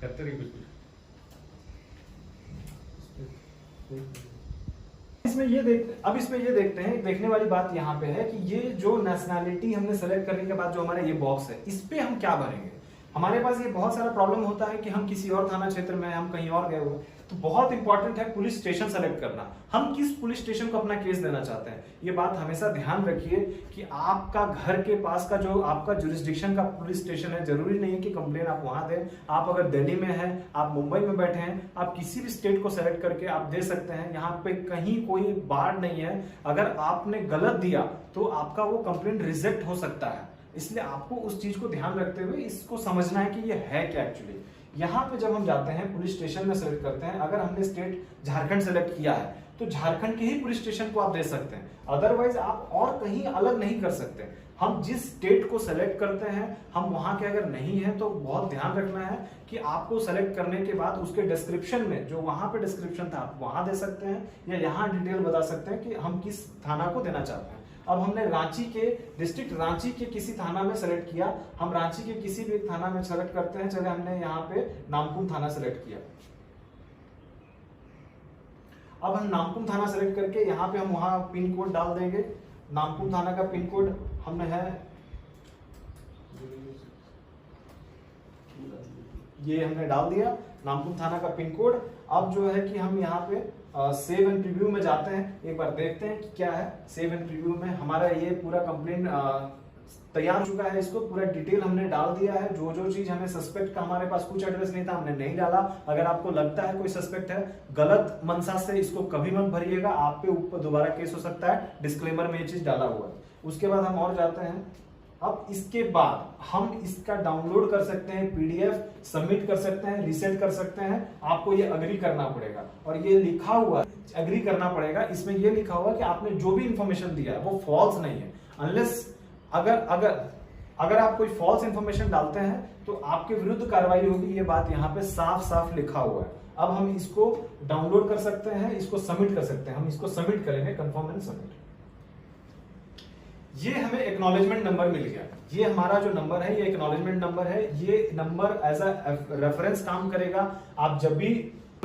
करते रहिए बिल्कुल। इसमें ये देखते हैं, देखने वाली बात यहाँ पे है कि ये जो नेशनैलिटी हमने सेलेक्ट करने के बाद जो हमारा ये बॉक्स है, इस पे हम क्या भरेंगे। हमारे पास ये बहुत सारा प्रॉब्लम होता है कि हम किसी और थाना क्षेत्र में, हम कहीं और गए हुए, तो बहुत इंपॉर्टेंट है पुलिस स्टेशन सेलेक्ट करना। हम किस पुलिस स्टेशन को अपना केस देना चाहते हैं, ये बात हमेशा ध्यान रखिए कि आपका घर के पास का जो आपका जुरिस्डिक्शन का पुलिस स्टेशन है, जरूरी नहीं है कि कंप्लेन आप वहां दें। आप अगर दिल्ली में हैं, आप मुंबई में बैठे हैं, आप किसी भी स्टेट को सेलेक्ट करके आप दे सकते हैं। यहाँ पे कहीं कोई बार नहीं है, अगर आपने गलत दिया तो आपका वो कंप्लेन रिजेक्ट हो सकता है। इसलिए आपको उस चीज को ध्यान रखते हुए इसको समझना है कि ये है क्या एक्चुअली। यहाँ पे जब हम जाते हैं पुलिस स्टेशन में सेलेक्ट करते हैं, अगर हमने स्टेट झारखंड सेलेक्ट किया है तो झारखंड के ही पुलिस स्टेशन को आप दे सकते हैं, अदरवाइज आप और कहीं अलग नहीं कर सकते। हम जिस स्टेट को सेलेक्ट करते हैं, हम वहां के अगर नहीं है तो बहुत ध्यान रखना है कि आपको सेलेक्ट करने के बाद उसके डिस्क्रिप्शन में जो वहां पे डिस्क्रिप्शन था आप वहां दे सकते हैं, या यहाँ डिटेल बता सकते हैं कि हम किस थाना को देना चाहते हैं। अब हमने रांची के, डिस्ट्रिक्ट रांची के किसी थाना में सेलेक्ट किया, हम रांची के किसी भी थाना में सेलेक्ट करते हैं। चले हमने यहाँ पे नामकुम थाना सेलेक्ट किया। अब हम नामकुम थाना सेलेक्ट करके यहाँ पे हम वहां पिन कोड डाल देंगे। नामकुम थाना का पिन कोड हमने है, ये हमने डाल दिया नामकुम थाना का पिन कोड। अब जो है कि हम यहाँ पे सेव एंड प्रीव्यू में जाते हैं, एक बार देखते हैं कि क्या है। सेव एंड प्रीव्यू में हमारा ये पूरा कंप्लेन तैयार हो चुका है, इसको पूरा डिटेल हमने डाल दिया है। जो जो चीज हमें सस्पेक्ट का, हमारे पास कुछ एड्रेस नहीं था, हमने नहीं डाला। अगर आपको लगता है कोई सस्पेक्ट है, गलत मनसा से इसको कभी मत भरिएगा, आप पे ऊपर दोबारा केस हो सकता है। डिस्क्लेमर में ये चीज डाला हुआ है। उसके बाद हम और जाते हैं। अब इसके बाद हम इसका डाउनलोड कर सकते हैं, पीडीएफ सबमिट कर सकते हैं, रीसेट कर सकते हैं। आपको ये अग्री करना पड़ेगा, और ये लिखा हुआ अग्री करना पड़ेगा। इसमें ये लिखा हुआ कि आपने जो भी इंफॉर्मेशन दिया है वो फॉल्स नहीं है, अनलेस अगर अगर आप कोई फॉल्स इंफॉर्मेशन डालते हैं तो आपके विरुद्ध कार्रवाई होगी, ये बात यहाँ पे साफ साफ लिखा हुआ है। अब हम इसको डाउनलोड कर सकते हैं, इसको सबमिट कर सकते हैं। हम इसको सबमिट करेंगे, कंफर्म एंड सबमिट। ये हमें एक्नॉलेजमेंट नंबर मिल गया। ये हमारा जो नंबर है ये एक्नॉलेजमेंट नंबर है। ये नंबर एज अ रेफरेंस काम करेगा। आप जब भी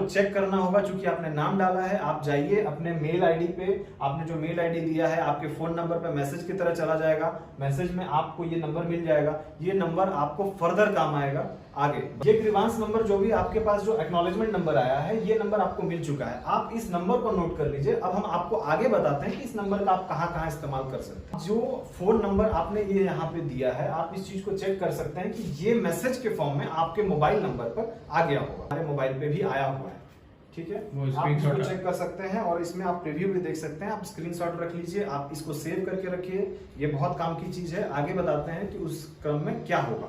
चेक करना होगा, चूंकि आपने नाम डाला है, आप जाइए अपने मेल आईडी पे, आपने जो मेल आईडी दिया है आपके फोन नंबर पे मैसेज की तरह चला जाएगा। मैसेज में आपको ये नंबर मिल जाएगा। ये नंबर आपको फर्दर काम आएगा आगे। ये ग्रीवांस नंबर जो भी आपके पास जो एक्नॉलेजमेंट नंबर आया है, ये नंबर आपको मिल चुका है। आप इस नंबर को नोट कर लीजिए। अब हम आपको आगे बताते हैं कि इस नंबर का आप कहां कहां इस्तेमाल कर सकते हैं। जो फोन नंबर आपने ये यहाँ पे दिया है, आप इस चीज को चेक कर सकते हैं कि ये मैसेज के फॉर्म में आपके मोबाइल नंबर पर आ गया होगा। हमारे मोबाइल पे भी आया हुआ है, ठीक है। आप इसको चेक कर सकते हैं और इसमें आप प्रीव्यू भी देख सकते हैं। आप स्क्रीनशॉट रख लीजिए, आप इसको सेव करके रखिए। ये बहुत काम की चीज है। आगे बताते हैं कि उस क्रम में क्या होगा।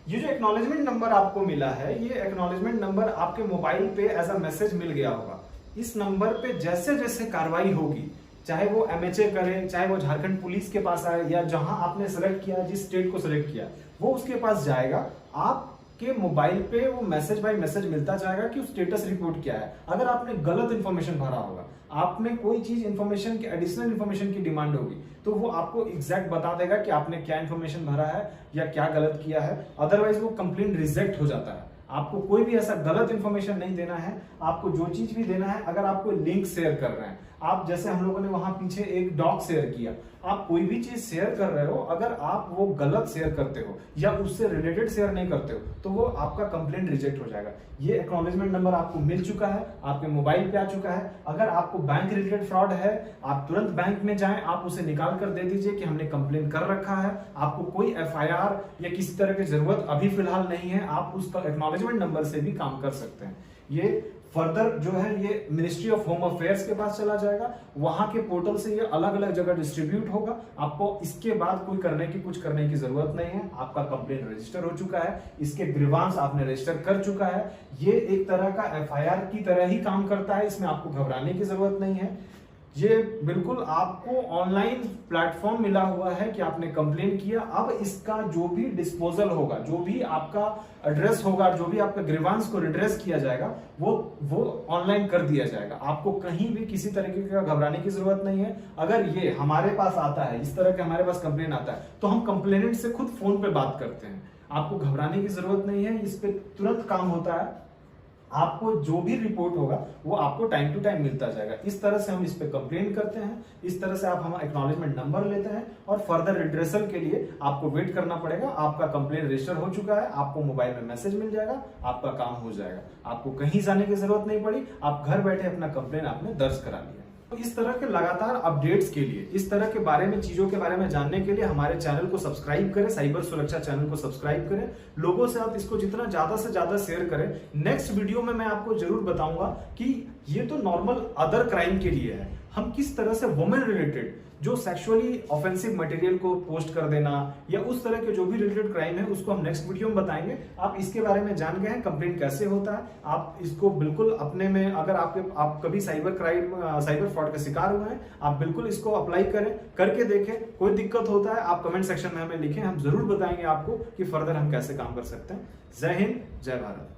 ये जो एक्नॉलेजमेंट नंबर आपको मिला है, ये एक्नॉलेजमेंट नंबर आपके मोबाइल पे एज अ मैसेज मिल गया होगा। इस नंबर पे जैसे जैसे कार्रवाई होगी, चाहे वो एमएचए करे, चाहे वो झारखंड पुलिस के पास आए, या जहां आपने सेलेक्ट किया, जिस स्टेट को सिलेक्ट किया, वो उसके पास जाएगा। आपके मोबाइल पे वो मैसेज बाय मैसेज मिलता जाएगा कि स्टेटस रिपोर्ट क्या है। अगर आपने गलत इंफॉर्मेशन भरा होगा, आपने कोई चीज इंफॉर्मेशन की एडिशनल इंफॉर्मेशन की डिमांड होगी, तो वो आपको एग्जैक्ट बता देगा कि आपने क्या इंफॉर्मेशन भरा है या क्या गलत किया है। अदरवाइज वो कंप्लेंट रिजेक्ट हो जाता है। आपको कोई भी ऐसा गलत इंफॉर्मेशन नहीं देना है। आपको जो चीज भी देना है, अगर आप कोई लिंक शेयर कर रहे हैं, आप जैसे हम लोगों ने वहां पीछे एक डॉक शेयर किया, आप कोई भी चीज शेयर कर रहे हो, अगर आप वो गलत शेयर करते हो या उससे रिलेटेड शेयर नहीं करते हो, तो वो आपका कंप्लेंट रिजेक्ट हो जाएगा। ये एक्नॉलेजमेंट नंबर आपको मिल चुका है, आपके मोबाइल पे आ चुका है। अगर आपको बैंक रिलेटेड फ्रॉड है, आप तुरंत बैंक में जाएं, आप उसे निकाल कर दे दीजिए कि हमने कंप्लेंट कर रखा है। आपको कोई एफआईआर या किसी तरह की जरूरत अभी फिलहाल नहीं है। आप उस एक्नॉलेजमेंट नंबर से भी काम कर सकते हैं। ये फर्दर जो है ये मिनिस्ट्री ऑफ होम अफेयर्स के पास चला जाएगा। वहां के पोर्टल से ये अलग अलग जगह डिस्ट्रीब्यूट होगा। आपको इसके बाद कुछ करने की जरूरत नहीं है। आपका कंप्लेंट रजिस्टर हो चुका है, इसके ग्रीवांस आपने रजिस्टर कर चुका है। ये एक तरह का एफआईआर की तरह ही काम करता है। इसमें आपको घबराने की जरूरत नहीं है। ये बिल्कुल आपको ऑनलाइन प्लेटफॉर्म मिला हुआ है कि आपने कंप्लेन किया। अब इसका जो भी डिस्पोजल होगा, जो भी आपका एड्रेस होगा, जो भी आपका ग्रीवांस को रिड्रेस किया जाएगा, वो ऑनलाइन कर दिया जाएगा। आपको कहीं भी किसी तरीके का घबराने की जरूरत नहीं है। अगर ये हमारे पास आता है, इस तरह के हमारे पास कंप्लेन आता है, तो हम कंप्लेनेंट से खुद फोन पे बात करते हैं। आपको घबराने की जरूरत नहीं है। इस पे तुरंत काम होता है। आपको जो भी रिपोर्ट होगा वो आपको टाइम टू टाइम मिलता जाएगा। इस तरह से हम इस पे कंप्लेन करते हैं। इस तरह से आप हम एक्नॉलेजमेंट नंबर लेते हैं और फर्दर रिड्रेसल के लिए आपको वेट करना पड़ेगा। आपका कंप्लेन रजिस्टर हो चुका है, आपको मोबाइल में मैसेज मिल जाएगा, आपका काम हो जाएगा। आपको कहीं जाने की जरूरत नहीं पड़ी। आप घर बैठे अपना कंप्लेन आपने दर्ज करा लिया। तो इस तरह के लगातार अपडेट्स के लिए, इस तरह के बारे में, चीजों के बारे में जानने के लिए हमारे चैनल को सब्सक्राइब करें। साइबर सुरक्षा चैनल को सब्सक्राइब करें। लोगों से आप इसको जितना ज्यादा से ज्यादा शेयर करें। नेक्स्ट वीडियो में मैं आपको जरूर बताऊंगा कि ये तो नॉर्मल अदर क्राइम के लिए है, हम किस तरह से वुमेन रिलेटेड जो सेक्सुअली ऑफेंसिव मटेरियल को पोस्ट कर देना या उस तरह के जो भी रिलेटेड क्राइम है, उसको हम नेक्स्ट वीडियो में बताएंगे। आप इसके बारे में जान गए हैं, कंप्लेंट कैसे होता है। आप इसको बिल्कुल अपने में, अगर आप कभी साइबर फ्रॉड का शिकार हुए हैं, आप बिल्कुल इसको अप्लाई करें, करके देखें। कोई दिक्कत होता है आप कमेंट सेक्शन में हमें लिखें, हम जरूर बताएंगे आपको कि फर्दर हम कैसे काम कर सकते हैं। जय हिंद, जय भारत।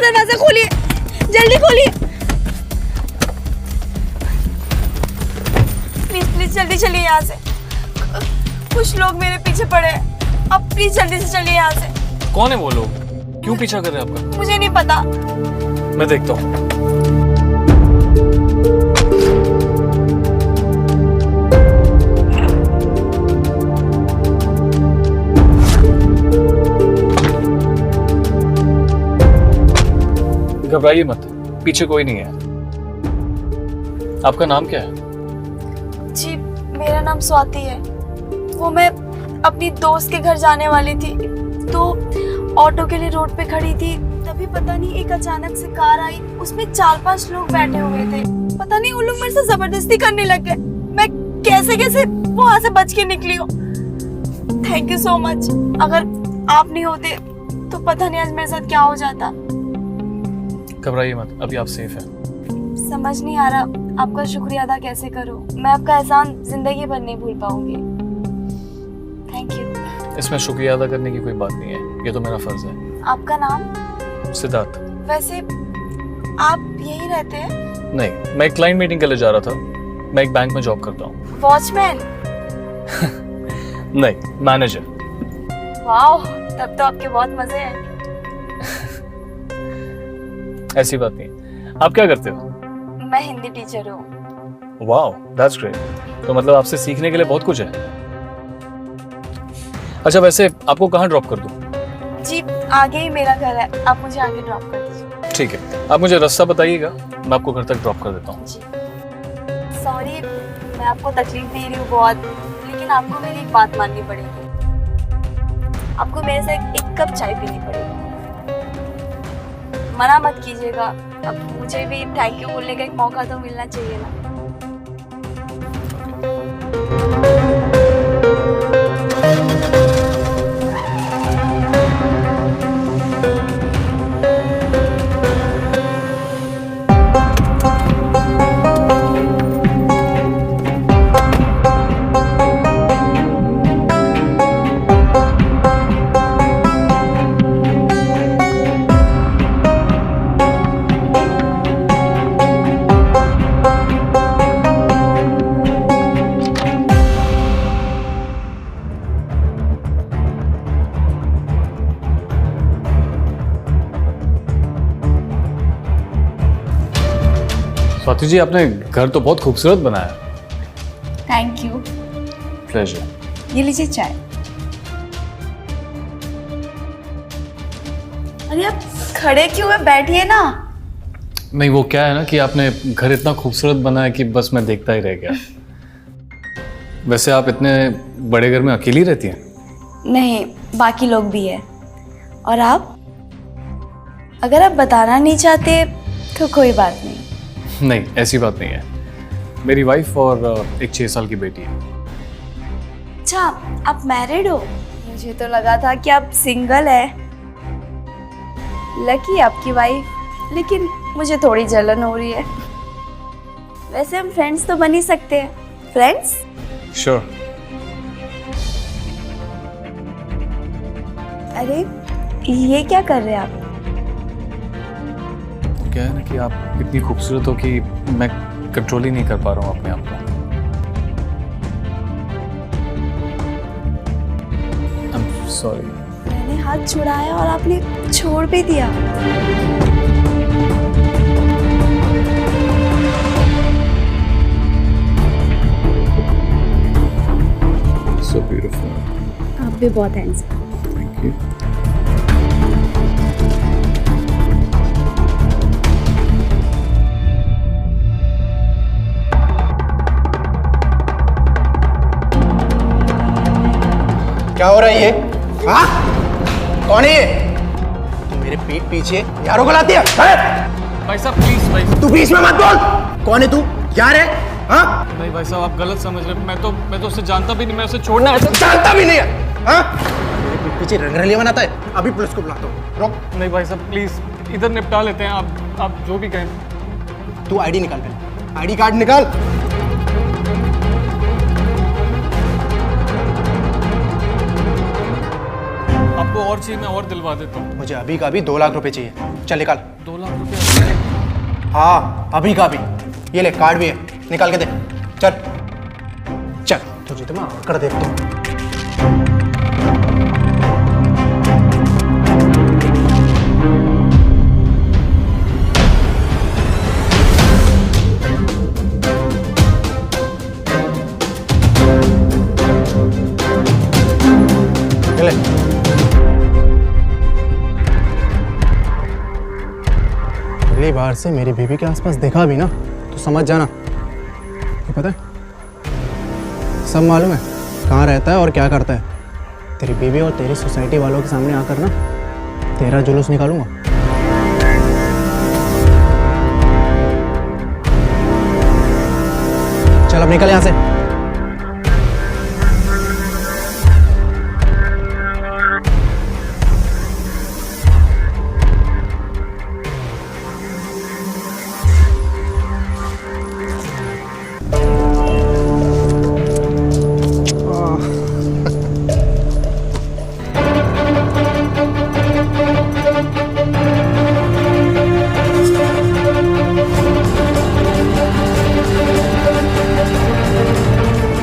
दरवाजा खोलिए, जल्दी खोलिए। प्लीज प्लीज जल्दी चलिए यहाँ से। कुछ लोग मेरे पीछे पड़े हैं। अब प्लीज जल्दी से चलिए यहाँ से। कौन है वो लोग? क्यों पीछा कर रहे हैं आपका? मुझे नहीं पता। मैं देखता हूँ। घबराइए मत, पीछे कोई नहीं है। आपका नाम क्या है? जी मेरा नाम स्वाति है। वो मैं अपनी दोस्त के घर जाने वाली थी तो ऑटो के लिए रोड पे खड़ी थी, तभी पता नहीं एक अचानक से कार आई, उसमें 4-5 लोग बैठे हुए थे। पता नहीं उन लोग मेरे से जबरदस्ती करने लग गए। मैं कैसे कैसे वहां से बच के निकली हूँ। Thank you so much. अगर आप नहीं होते तो पता नहीं आज मेरे साथ क्या हो जाता। घबराइए मत, अभी आप सेफ हैं। समझ नहीं आ रहा आपका शुक्रिया अदा कैसे करूं। मैं आपका एहसान जिंदगी भर नहीं भूल पाऊंगी। Thank you. इसमें शुक्रिया अदा करने की कोई बात नहीं है, ये तो मेरा फर्ज है। आपका नाम? सिद्धार्थ। वैसे आप यही रहते हैं? नहीं, मैं एक क्लाइंट मीटिंग के लिए जा रहा था। मैं एक बैंक में जॉब करता हूँ। वॉचमैन? नहीं, मैनेजर। वाओ, तब तो आपके बहुत मजे हैं। ऐसी बात नहीं। आप क्या करते हो? मैं हिंदी टीचर हूँ। Wow, that's great. तो मतलब आपसे सीखने के लिए बहुत कुछ है। अच्छा, वैसे आपको कहाँ ड्रॉप कर दूँ? जी आगे ही मेरा घर है, आप मुझे आगे ड्रॉप कर दीजिए। ठीक है, आप मुझे रास्ता बताइएगा, मैं आपको घर तक ड्रॉप कर देता हूँ। जी सॉरी, मैं आपको तकलीफ दे रही हूँ बहुत, लेकिन आपको मेरी एक बात माननी पड़ेगी। आपको मेरे से एक कप चाय पीनी पड़ेगी। मना मत कीजिएगा, अब मुझे भी थैंक यू बोलने का एक मौका तो मिलना चाहिए ना। स्वाति जी, आपने घर तो बहुत खूबसूरत बनाया। Thank you. प्लेजर। ये लीजिए चाय। अरे आप खड़े क्यों हैं, बैठिए ना। नहीं, वो क्या है ना कि आपने घर इतना खूबसूरत बनाया कि बस मैं देखता ही रह गया। वैसे आप इतने बड़े घर में अकेली रहती हैं? नहीं, बाकी लोग भी है। और आप? अगर आप बताना नहीं चाहते तो कोई बात नहीं। नहीं, ऐसी बात नहीं है। मेरी वाइफ और एक 6 साल की बेटी है। अच्छा, आप मैरिड हो? मुझे तो लगा था कि आप सिंगल है। लकी आपकी वाइफ, लेकिन मुझे थोड़ी जलन हो रही है। वैसे हम फ्रेंड्स तो बन ही सकते हैं। फ्रेंड्स? श्योर। अरे ये क्या कर रहे हैं आप? क्या है ना कि आप इतनी खूबसूरत हो कि मैं कंट्रोल ही नहीं कर पा रहा हूँ अपने आप को। I'm sorry। मैंने हाथ छुड़ाया और आपने छोड़ भी दिया। So beautiful। आप भी बहुत हैंडसम। Thank you। क्या हो रहा है ये? हाँ? कौन है ये? तू मेरे पीठ पीछे यारों को लाती है? भाई साहब प्लीज, भाई तू बीच में मत बोल। कौन है तू? यार है? हाँ? नहीं भाई साहब, आप गलत समझ रहे हैं। मैं तो उसे जानता भी नहीं, मैं उसे छोड़ना ऐसा जानता भी नहीं है। हाँ? मेरे पीठ पीछे रंगरलियां बनाता है। अभी पुलिस को बुलाता हूँ। रुक। नहीं भाई साहब प्लीज, इधर निपटा लेते हैं। आप जो भी कहें। तू आईडी निकाल पहले। आईडी कार्ड निकाल। आपको और चाहिए, मैं और दिलवा देता हूँ। मुझे अभी का भी 2 लाख रुपए चाहिए। चल निकाल। 2 लाख रुपए? हाँ, अभी का भी। ये ले, कार्ड भी है, निकाल के दे। चल चल, तुझे तो मैं कर देता हूँ। बार से मेरी बीवी के आसपास देखा भी ना तो समझ जाना। ये पता है, सब मालूम है कहाँ रहता है और क्या करता है। तेरी बीवी और तेरी सोसाइटी वालों के सामने आकर ना तेरा जुलूस निकालूंगा। चल अब निकल यहाँ से।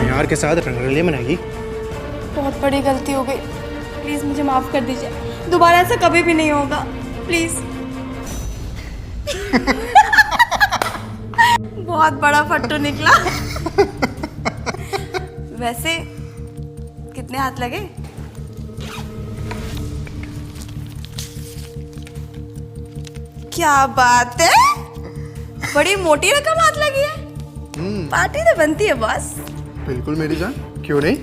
यार के साथ रंगरलियां मनाएगी। बहुत बड़ी गलती हो गई, प्लीज मुझे माफ कर दीजिए, दोबारा ऐसा कभी भी नहीं होगा, प्लीज। बहुत बड़ा फट्टू निकला। वैसे कितने हाथ लगे? क्या बात है, बड़ी मोटी रकम हाथ लगी है। पार्टी तो बनती है बॉस। बिल्कुल मेरी जान, क्यों नहीं।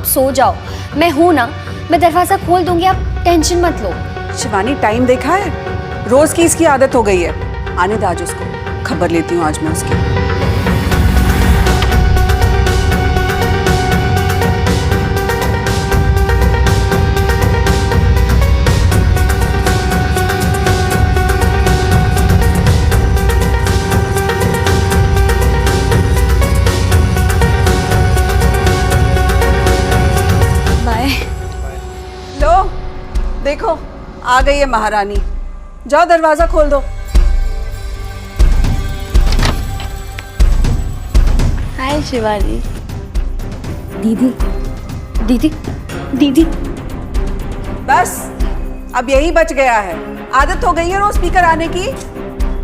सो जाओ, मैं हूं ना, मैं दरवाजा खोल दूंगी, आप टेंशन मत लो। शिवानी टाइम देखा है, रोज की इसकी आदत हो गई है। आने दे आज उसको, खबर लेती हूँ आज मैं उसकी। देखो आ गई है महारानी, जाओ दरवाजा खोल दो। हाय शिवानी। दीदी दीदी दीदी। बस अब यही बच गया है, आदत हो गई है रोज पीकर आने की।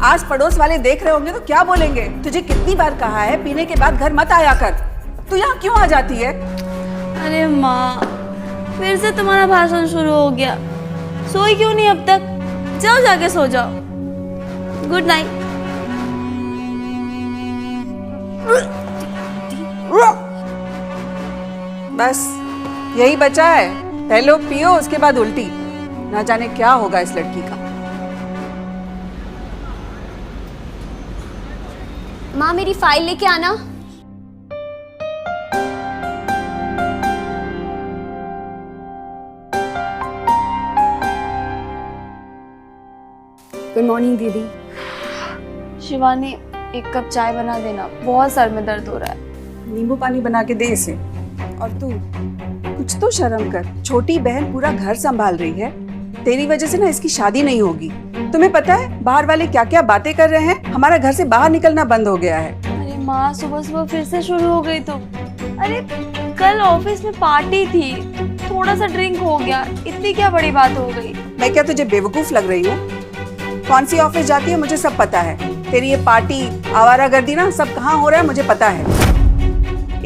आस पड़ोस वाले देख रहे होंगे तो क्या बोलेंगे। तुझे कितनी बार कहा है पीने के बाद घर मत आया कर, तू यहाँ क्यों आ जाती है। अरे माँ, फिर से तुम्हारा भाषण शुरू हो गया। सोई क्यों नहीं अब तक? जाओ जाके सो जाओ। Good night. बस यही बचा है, पहले पियो उसके बाद उल्टी। ना जाने क्या होगा इस लड़की का। माँ मेरी फाइल लेके आना। गुड मॉर्निंग दीदी। शिवानी एक कप चाय बना देना, बहुत सर में दर्द हो रहा है। नींबू पानी बना के दे इसे। और तू कुछ तो शर्म कर, छोटी बहन पूरा घर संभाल रही है, तेरी वजह से ना इसकी शादी नहीं होगी। तुम्हें पता है बाहर वाले क्या क्या बातें कर रहे हैं, हमारा घर से बाहर निकलना बंद हो गया है। अरे माँ, सुबह सुबह फिर से शुरू हो गई तो। अरे कल ऑफिस में पार्टी थी, थोड़ा सा ड्रिंक हो गया, इतनी क्या बड़ी बात हो गई। मैं क्या तुझे बेवकूफ लग रही हूँ? कौन सी ऑफिस जाती है मुझे सब पता है। तेरी ये पार्टी आवारागर्दी ना सब कहाँ हो रहा है मुझे पता है।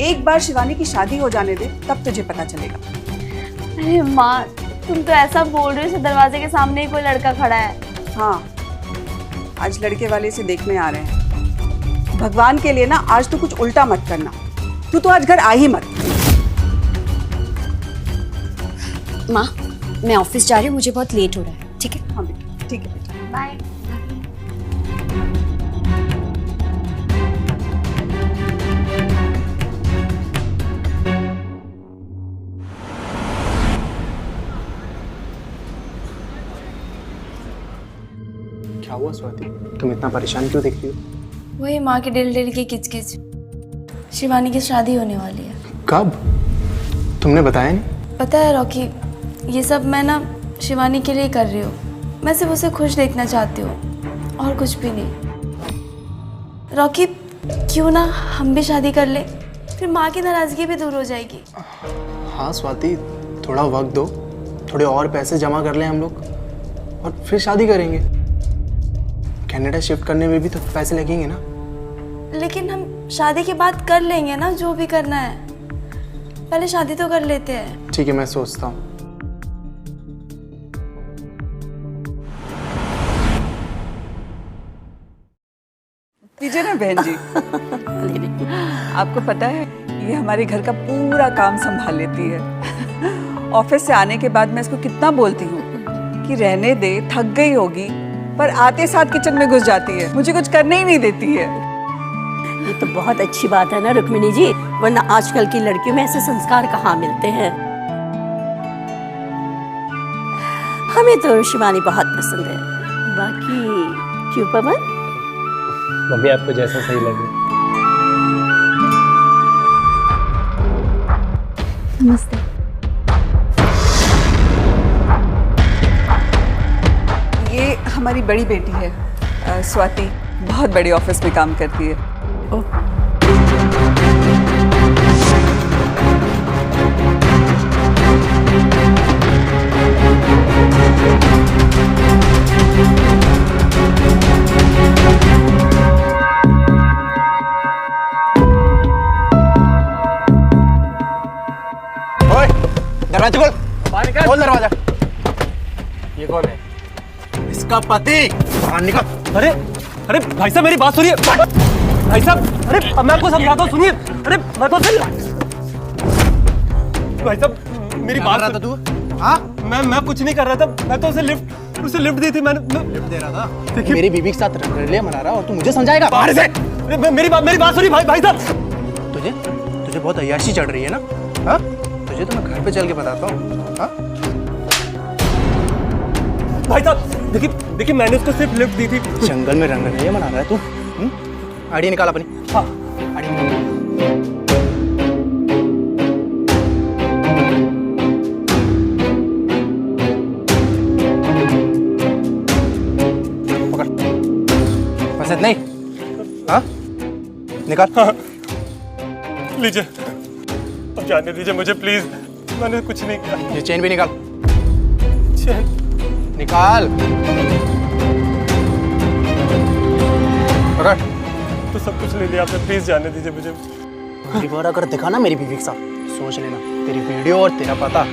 एक बार शिवानी की शादी हो जाने दे तब तुझे पता चलेगा। अरे माँ, तुम तो ऐसा बोल रहे हो जैसे दरवाजे के सामने ही कोई लड़का खड़ा है। हाँ, आज लड़के वाले से देखने आ रहे हैं। भगवान के लिए ना आज तू कुछ उल्टा मत करना। तू तो आज घर आ ही मत। माँ मैं ऑफिस जा रही हूँ, मुझे बहुत लेट हो रहा है। ठीक है? हाँ बेटा, ठीक है बेटा, बाय। क्या हुआ हुआ स्वाति? तुम इतना परेशान क्यों दिख रही हो? वही माँ की डेली की किचकिच। शिवानी की शादी होने वाली है। कब? तुमने बताया नहीं? पता है रॉकी, ये सब मैं ना शिवानी के लिए कर रही हूँ। मैं सिर्फ उसे खुश देखना चाहती हूँ और कुछ भी नहीं। रॉकी, क्यों ना हम भी शादी कर ले, फिर माँ की नाराजगी भी दूर हो जाएगी। हाँ स्वाति, थोड़ा वक्त दो, थोड़े और पैसे जमा कर लें हम लोग और फिर शादी करेंगे। कनाडा शिफ्ट करने में भी तो पैसे लगेंगे ना। लेकिन हम शादी के बाद कर लेंगे ना जो भी करना है। पहले शादी तो कर लेते हैं। ठीक है, मैं सोचता हूँ। लीजिए ना बहन जी। आपको पता है ये हमारे घर का पूरा काम संभाल लेती है। ऑफिस से आने के बाद मैं इसको कितना बोलती हूँ कि रहने दे, थक गई होगी, पर आते साथ किचन में घुस जाती है, मुझे कुछ करने ही नहीं देती है। ये तो बहुत अच्छी बात है ना रुक्मिणी जी, वरना आजकल की लड़कियों में ऐसे संस्कार कहाँ मिलते हैं। हमें तो शिवानी बहुत पसंद है। बाकी क्यों पवन? मम्मी आपको जैसा सही लगे। नमस्ते। ये हमारी बड़ी बेटी है स्वाति, बहुत बड़े ऑफिस में काम करती है। ओए, दरवाजा खोल। खोल दरवाजा। ये कौन है? इसका पति। बाहर निकल। अरे अरे भाई साहब मेरी बात सुनिए। भाई साहब, अरे अब मैं आपको समझाता हूँ, सुनिए। अरे मैं तो भाई साहब मेरी बात रहा था तू? हाँ, मैं कुछ नहीं कर रहा था। मैं तो उसे लिफ्ट दी थी। मैंने लिफ्ट दे रहा था। मेरी बीवी के साथ रंगरलिया मना रहा और तू मुझे समझाएगा? बाहर से। मेरी बात सुनिए भाई साहब। तुझे बहुत अय्याशी चढ़ रही है ना? हाँ, तुझे तो मैं घर पे चल के बताता हूँ। हाँ, भाई साहब देखिए मैंने उसको सिर्फ लिफ्ट दी थी। जंगल में रंगरलिया मना रहा है तू? आड़ी निकाल अपनी। हाँ। आड़ी निकाल। पसंद नहीं? हाँ, निकाल। हाँ। लीजिए, अब जाने दीजिए मुझे प्लीज। मैंने कुछ नहीं किया। ये चेन भी निकाल। चेन निकाल। पकड़। तो सब कुछ ले लिया आपने, प्लीज जाने दीजिए मुझे। अगली बार अगर दिखा ना मेरी बीवी के साथ, सोच लेना तेरी वीडियो और तेरा पता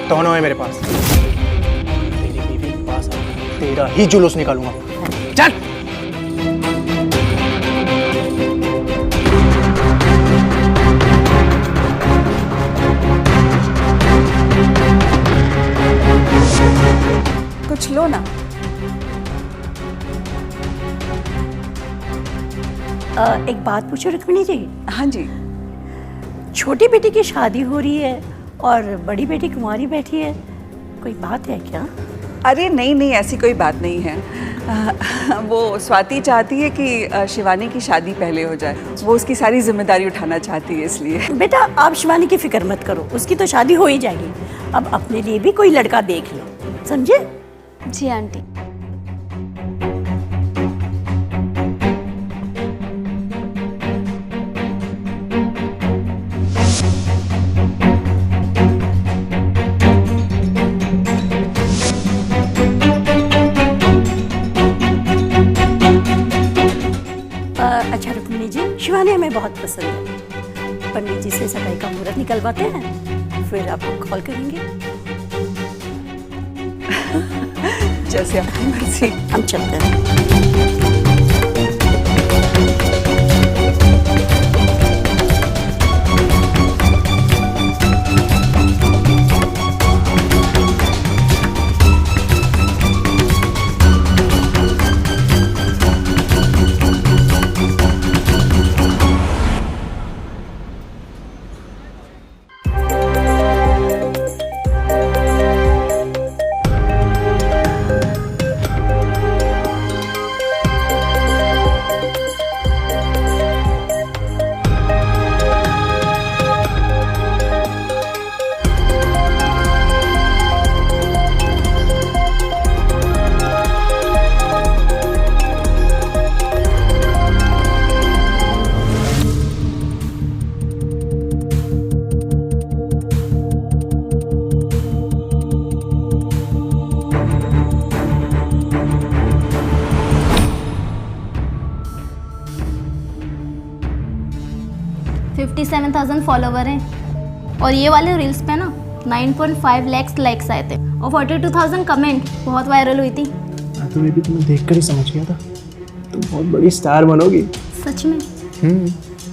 दोनों है मेरे पास। तेरी बीवी के पास तेरा ही जुलूस निकालूंगा। चल। कुछ लो ना। एक बात पूछो रुक्मिणी जी। हाँ जी। छोटी बेटी की शादी हो रही है और बड़ी बेटी कुंवारी बैठी है, कोई बात है क्या? अरे नहीं, ऐसी कोई बात नहीं है। वो स्वाति चाहती है कि शिवानी की शादी पहले हो जाए। वो उसकी सारी जिम्मेदारी उठाना चाहती है, इसलिए। बेटा आप शिवानी की फिक्र मत करो, उसकी तो शादी हो ही जाएगी। अब अपने लिए भी कोई लड़का देख लो, समझे? जी आंटी। अच्छा रुक्मिणी जी, शिवानी हमें बहुत पसंद है। पंडित जी से सगाई का मुहूर्त निकलवाते हैं, फिर आपको कॉल करेंगे। जैसे आपकी मर्जी। हम चलते हैं। 57,000 फॉलोवर हैं और ये वाले रील्स पे ना 9.5 लाख लाइक्स आए थे और 42,000 कमेंट, बहुत वायरल हुई थी। तो मैं भी तुम्हें देखकर ही समझ गया था तुम बहुत बड़ी स्टार बनोगी। सच में?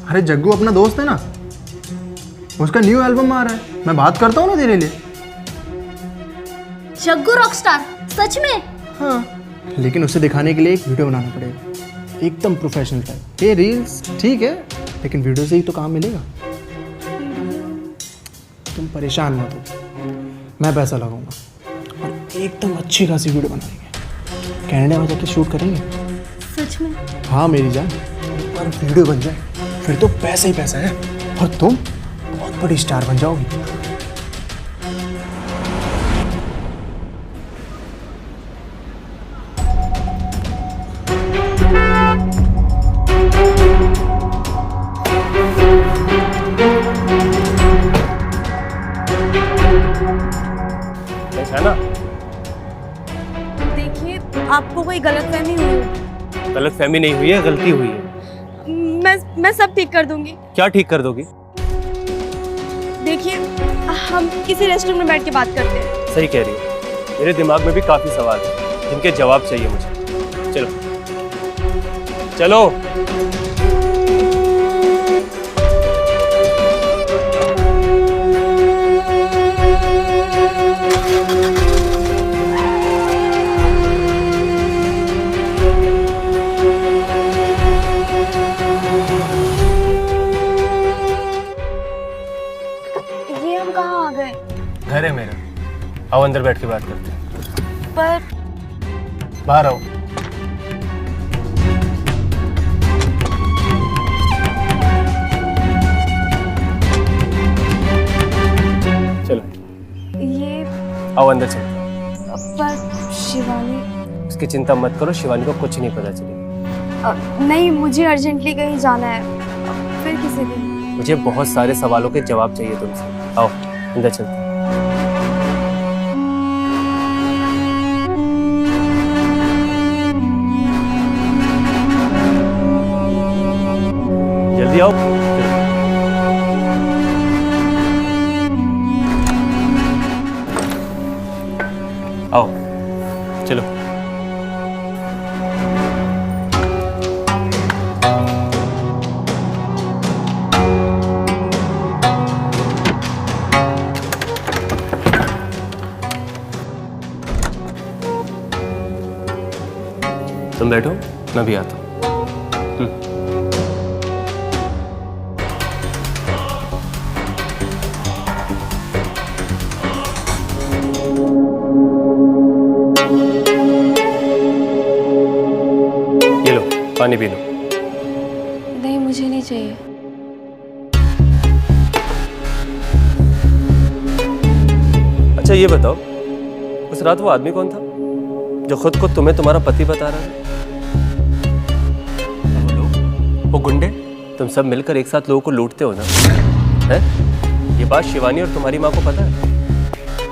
अरे जग्गू अपना दोस्त है ना, उसका न्यू एल्बम आ रहा है, मैं बात करता हूँ ना तेरे लिए। जग्गू रॉकस्टार? सच में? हाँ, लेकिन उसे दिखाने के लिए एक वीडियो बनाना पड़ेगा एकदम प्रोफेशनल टाइप। ये रील्स ठीक है लेकिन वीडियो से ही तो काम मिलेगा। तुम परेशान मत हो, मैं पैसा लगाऊंगा और एकदम अच्छी खासी वीडियो बनाएंगे, कनाडा में जाके शूट करेंगे। सच में? हाँ मेरी जान, और वीडियो बन जाए फिर तो पैसा ही पैसा है और तुम बहुत बड़ी स्टार बन जाओगी। है ना? देखिए, आपको कोई गलतफहमी हुई है। गलतफहमी नहीं हुई है, गलती हुई है। मैं सब ठीक कर दूंगी। क्या ठीक कर दोगी? देखिए, हम किसी रेस्टोरेंट में बैठ के बात करते हैं। सही कह रही हो, मेरे दिमाग में भी काफी सवाल हैं जिनके जवाब चाहिए मुझे। चलो चलो। ये हम कहाँ आ गए? घर है मेरा, आओ अंदर बैठ के बात करते हैं। पर बाहर आओ। चलो ये आओ अंदर चलो। पर शिवानी उसकी चिंता मत करो, शिवानी को कुछ नहीं पता चलेगा। नहीं, मुझे अर्जेंटली कहीं जाना है, फिर किसी दिन। मुझे बहुत सारे सवालों के जवाब चाहिए तुमसे। आओ अंदर चलते हैं। जल्दी आओ। आओ चलो। तुम बैठो, मैं भी आता हूँ। ये लो पानी पी लो। नहीं, मुझे नहीं चाहिए। अच्छा ये बताओ, उस रात वो आदमी कौन था जो खुद को तुम्हें तुम्हारा पति बता रहा है? वो गुंडे तुम सब मिलकर एक साथ लोगों को लूटते हो ना, है? ये बात शिवानी और तुम्हारी माँ को पता है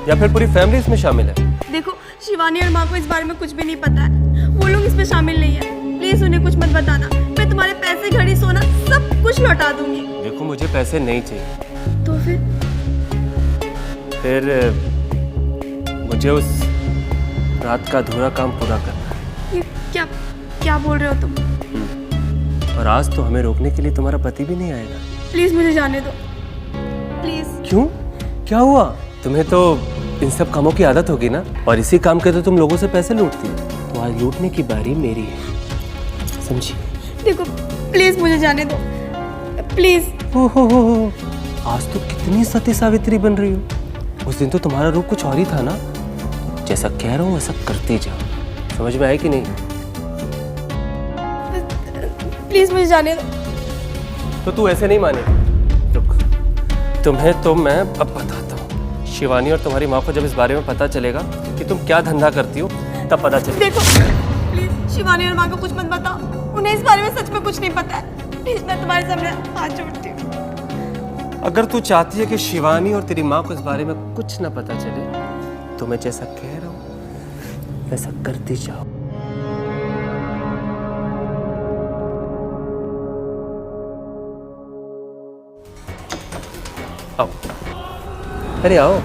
या फिर पूरी फैमिली इसमें शामिल है? देखो, शिवानी और माँ को इस बारे में कुछ भी नहीं पता है, वो लोग इसमें शामिल नहीं है। प्लीज उन्हें कुछ मत बताना, मैं तुम्हारे पैसे, घड़ी, सोना सब कुछ लौटा दूंगी। देखो मुझे पैसे नहीं चाहिए। तो फिर मुझे उस रात का अधूरा काम पूरा करना है। ये क्या क्या बोल रहे हो तुम? और आज तो हमें रोकने के लिए तुम्हारा पति भी नहीं आएगा। प्लीज मुझे जाने दो, प्लीज। क्यों, क्या हुआ? तुम्हें तो इन सब कामों की आदत होगी ना, और इसी काम के तो तुम लोगों से पैसे लूटती हो। तो आज लूटने की बारी मेरी है, समझी? देखो प्लीज मुझे जाने दो, प्लीज। हो आज तो कितनी सती सावित्री बन रही हो। उस दिन तो तुम्हारा रूप कुछ और ही था ना। जैसा कह रहा हूँ वैसा करते जाओ, समझ में आया कि नहीं? प्लीज मुझे जाने दो। तो तू ऐसे नहीं मानेगी। रुक, तुम्हें तो मैं अब बताता हूँ। शिवानी और तुम्हारी माँ को जब इस बारे में पता चलेगा कि तुम क्या धंधा करती हो, तब पता चलेगा। देखो प्लीज, शिवानी और माँ को कुछ मत बताओ, उन्हें इस बारे में सच में कुछ नहीं पता है। प्लीज मैं तुम्हारे सामने हाथ जोड़ती हूँ। अगर तू चाहती है कि शिवानी और तेरी माँ को इस बारे में कुछ ना पता चले, तो मैं जैसा कह रहा हूँ वैसा करती जाओ। आओ, अरे आओ।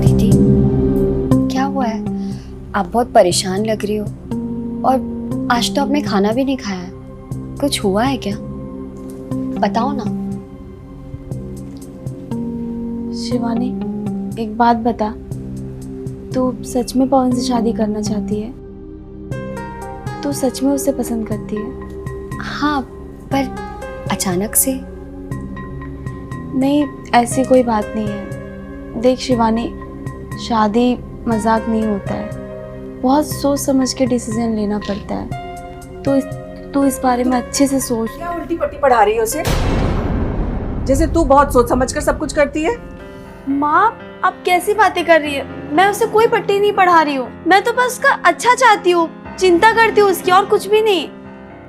दीदी, क्या हुआ है? आप बहुत परेशान लग रही हो और आज तो आपने खाना भी नहीं खाया है। कुछ हुआ है क्या? बताओ ना। शिवानी, एक बात बता, तू सच में पवन से शादी करना चाहती है? तू सच में उसे पसंद करती है? हाँ, पर अचानक से? नहीं, ऐसी कोई बात नहीं है। देख शिवानी, शादी मजाक नहीं होता है, बहुत सोच समझ के डिसीजन लेना पड़ता है। तो इस बारे में अच्छे से सोच। क्या उल्टी पट्टी पढ़ा रही है उसे? जैसे तू बहुत सोच समझ कर सब कुछ करती है। माँ, आप कैसी बातें कर रही है? मैं उसे कोई पट्टी नहीं पढ़ा रही हूँ, मैं तो बस उसका अच्छा चाहती हूँ, चिंता करती हूँ उसकी, और कुछ भी नहीं।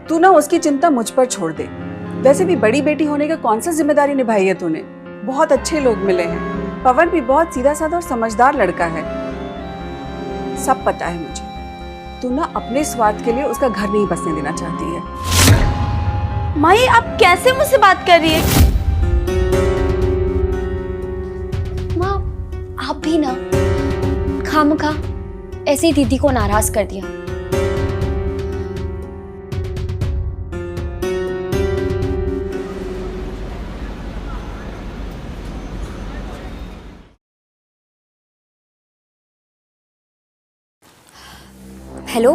तू ना उसकी चिंता मुझ पर छोड़ दे। वैसे भी बड़ी बेटी होने का कौन सा जिम्मेदारी निभाई है तूने? बहुत अच्छे लोग मिले हैं। पवन भी बहुत सीधा साधा और समझदार लड़का है, सब पता है मुझे। तू ना अपने स्वार्थ के लिए उसका घर नहीं बसने देना चाहती है। माई, आप कैसे मुझसे बात कर रही है? माँ, आप भी ना खामखा ऐसी दीदी को नाराज कर दिया। हेलो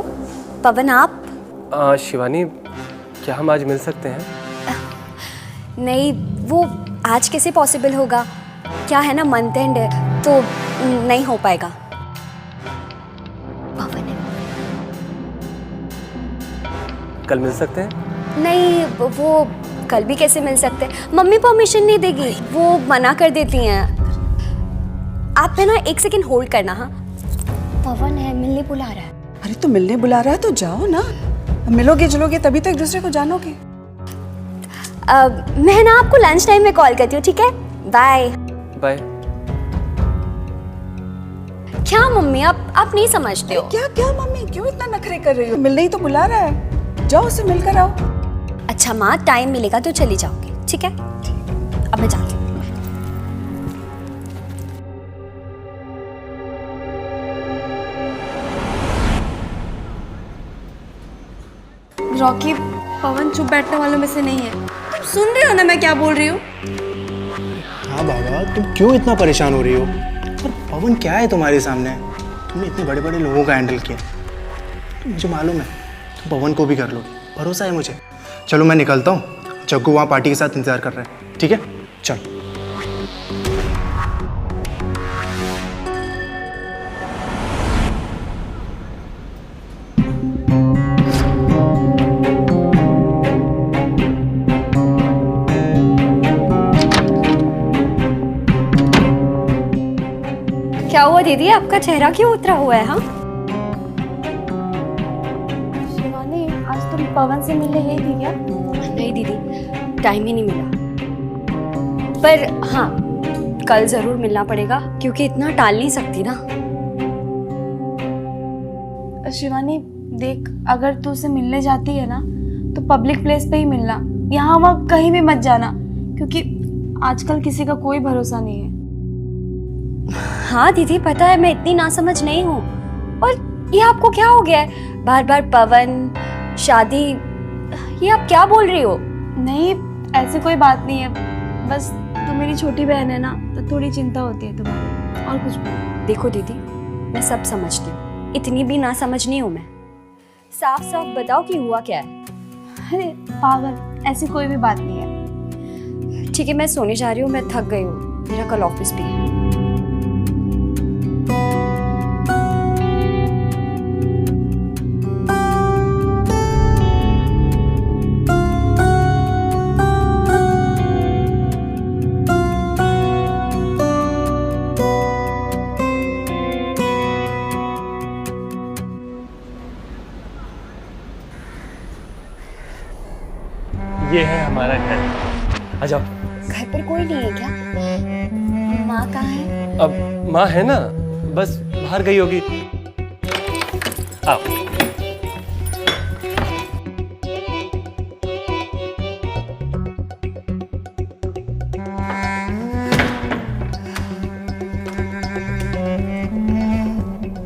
पवन, आप? शिवानी, क्या हम आज मिल सकते हैं? नहीं, वो आज कैसे पॉसिबल होगा? क्या है ना, मंथ एंड है तो नहीं हो पाएगा। पवन है। कल मिल सकते हैं? नहीं, वो कल भी कैसे मिल सकते हैं? मम्मी परमिशन नहीं देगी, वो मना कर देती हैं। आप है ना 1 सेकंड होल्ड करना। हाँ, पवन है, मिलने बुला रहा है। अरे तो मिलने बुला रहा है तो जाओ ना, मिलोगे जुलोगे तभी तो एक दूसरे को जानोगे। मैं ना आपको लंच टाइम में कॉल करती हूँ, ठीक है? Bye bye. क्या मम्मी, आप नहीं समझते हो? क्या क्या मम्मी, क्यों इतना नखरे कर रही हो? मिलने ही तो बुला रहा है, जाओ उससे मिलकर आओ। अच्छा माँ, टाइम मिलेगा तो चली जाओगी, ठीक है? अब मैं जाती हूँ। रॉकी, पवन चुप बैठने वालों में से नहीं है। तुम सुन रहे हो ना मैं क्या बोल रही हूँ? हाँ बाबा, तुम क्यों इतना परेशान हो रही हो? और पवन क्या है तुम्हारे सामने? तुमने इतने बड़े बड़े लोगों का हैंडल किया, तो मुझे मालूम है तुम पवन को भी कर लोगे, भरोसा है मुझे। चलो मैं निकलता हूँ, जग्गू वहाँ पार्टी के साथ इंतजार कर रहे हैं, ठीक है? चलो। क्या हुआ दीदी, आपका चेहरा क्यों उतरा हुआ है? हाँ, शिवानी, आज तुम पवन से मिलने गई थी क्या? नहीं दीदी, टाइम ही नहीं मिला। पर हाँ, कल जरूर मिलना पड़ेगा क्योंकि इतना टाल नहीं सकती ना। शिवानी देख, अगर तू उसे मिलने जाती है ना तो पब्लिक प्लेस पे ही मिलना, यहाँ वहाँ कहीं भी मत जाना, क्योंकि आजकल किसी का कोई भरोसा नहीं है। हाँ दीदी, पता है मैं इतनी नासमझ नहीं हूँ। और ये आपको क्या हो गया है? बार बार पवन, शादी, ये आप क्या बोल रही हो? नहीं, ऐसी कोई बात नहीं है, बस तुम मेरी छोटी बहन है ना, तो थोड़ी चिंता होती है तुम्हारी, और कुछ नहीं। देखो दीदी, मैं सब समझती हूँ, इतनी भी नासमझ नहीं हूँ मैं। साफ साफ बताओ कि हुआ क्या है। अरे पागल, ऐसी कोई भी बात नहीं है। ठीक है, मैं सोने जा रही हूँ, मैं थक गई हूँ, मेरा कल ऑफिस भी है। ये है हमारा घर, आ जाओ। घर पर कोई नहीं है क्या? माँ कहाँ है? अब माँ है ना, बस बाहर गई होगी। आओ।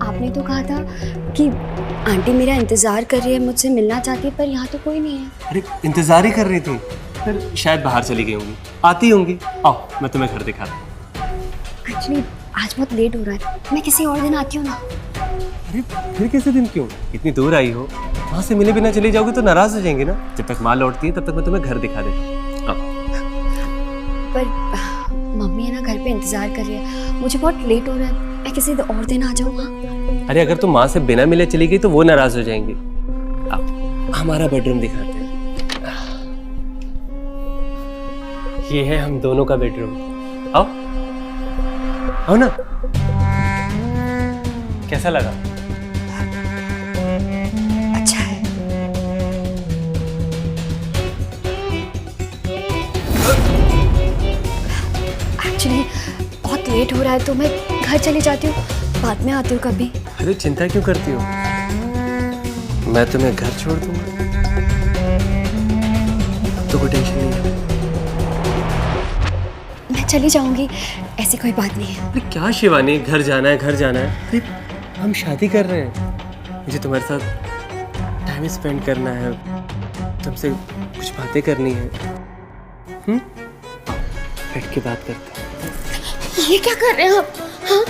आपने तो कहा था कि आंटी मेरा इंतजार कर रही है, मुझसे मिलना चाहती है, पर यहाँ तो कोई नहीं है। अरे इंतजार ही कर रही थी, फिर शायद बाहर चली गई होंगी, आती होंगी। आओ मैं तुम्हें घर दिखा दूँ। एक्चुअली आज बहुत लेट हो रहा है, मैं किसी और दिन आती हूँ ना। अरे फिर किसी दिन क्यों? इतनी दूर आई हो, वहाँ से मिले बिना चली जाओगी तो नाराज हो जाएंगी ना। जब तक माँ लौटती है तब तक मैं तुम्हें घर दिखा देता हूँ। पर मम्मी है ना, घर पे इंतजार कर रही है, मुझे बहुत लेट हो रहा है, मैं किसी और दिन आ जाऊँगा। अरे अगर तुम माँ से बिना मिले चली गई तो वो नाराज हो जाएंगी। अब हमारा बेडरूम दिखाते हैं। ये है हम दोनों का बेडरूम। आओ आओ ना। कैसा लगा? अच्छा है। एक्चुअली बहुत लेट हो रहा है तो मैं घर चली जाती हूँ, बाद में आती हूँ कभी। अरे चिंता क्यों करती हो, मैं तुम्हें घर छोड़ दूंगा, तो कोई टेंशन नहीं है। मैं चली जाऊंगी, ऐसी कोई बात नहीं है। अरे क्या शिवानी, घर जाना है घर जाना है। अरे हम शादी कर रहे हैं, मुझे तुम्हारे साथ टाइम स्पेंड करना है, तुमसे कुछ बातें करनी है। बैठ के बात करते हैं। ये क्या कर रहे हैं आप? हाँ,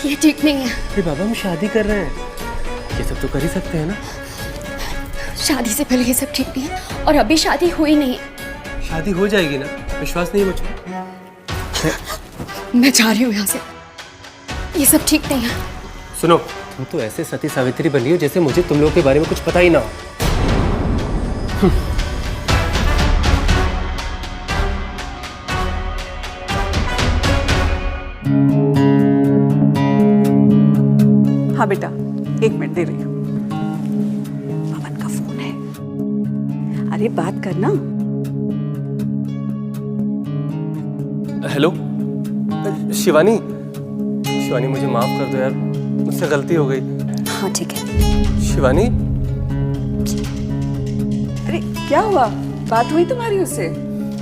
ये ठीक नहीं है। अरे बाबा हम शादी कर रहे हैं, ये सब तो कर ही सकते हैं ना। शादी से पहले ये सब ठीक नहीं है, और अभी शादी हुई नहीं है। शादी हो जाएगी ना, विश्वास नहीं है मुझे। मैं जा रही हूँ यहाँ से, ये सब ठीक नहीं है। सुनो, तुम तो ऐसे सती सावित्री बनी हो जैसे मुझे तुम लोगों के बारे में कुछ पता ही ना हो। हाँ बेटा, 1 मिनट दे रही हूँ। पवन का फोन है, अरे बात करना। हेलो शिवानी, शिवानी मुझे माफ कर दो यार, मुझसे गलती हो गई। हाँ ठीक है। शिवानी। अरे क्या हुआ, बात हुई तुम्हारी उससे?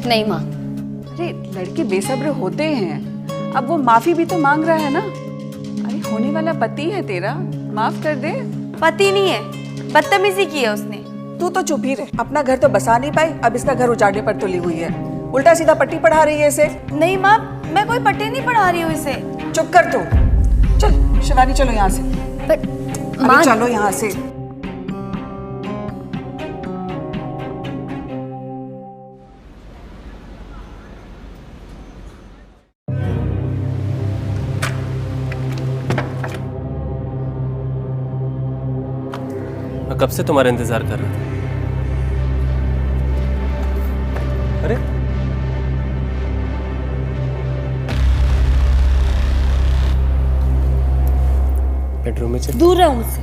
नहीं माँ। अरे लड़के बेसब्र होते हैं, अब वो माफी भी तो मांग रहा है ना। अरे होने वाला पति है तेरा, माफ कर दे। पति नहीं है, बदतमीजी की है उसने। तू तो चुप ही रहे, अपना घर तो बसा नहीं पाई, अब इसका घर उजाड़ने पर तुली हुई है। उल्टा सीधा पट्टी पढ़ा रही है इसे। नहीं माँ, मैं कोई पट्टी नहीं पढ़ा रही हूँ इसे। चुप कर तू। चल शिवानी चलो यहाँ से। पर माँ, चलो यहाँ से। मैं कब से तुम्हारा इंतजार कर रहा था। अरे बेडरूम में चल। दूर रहो मुझसे।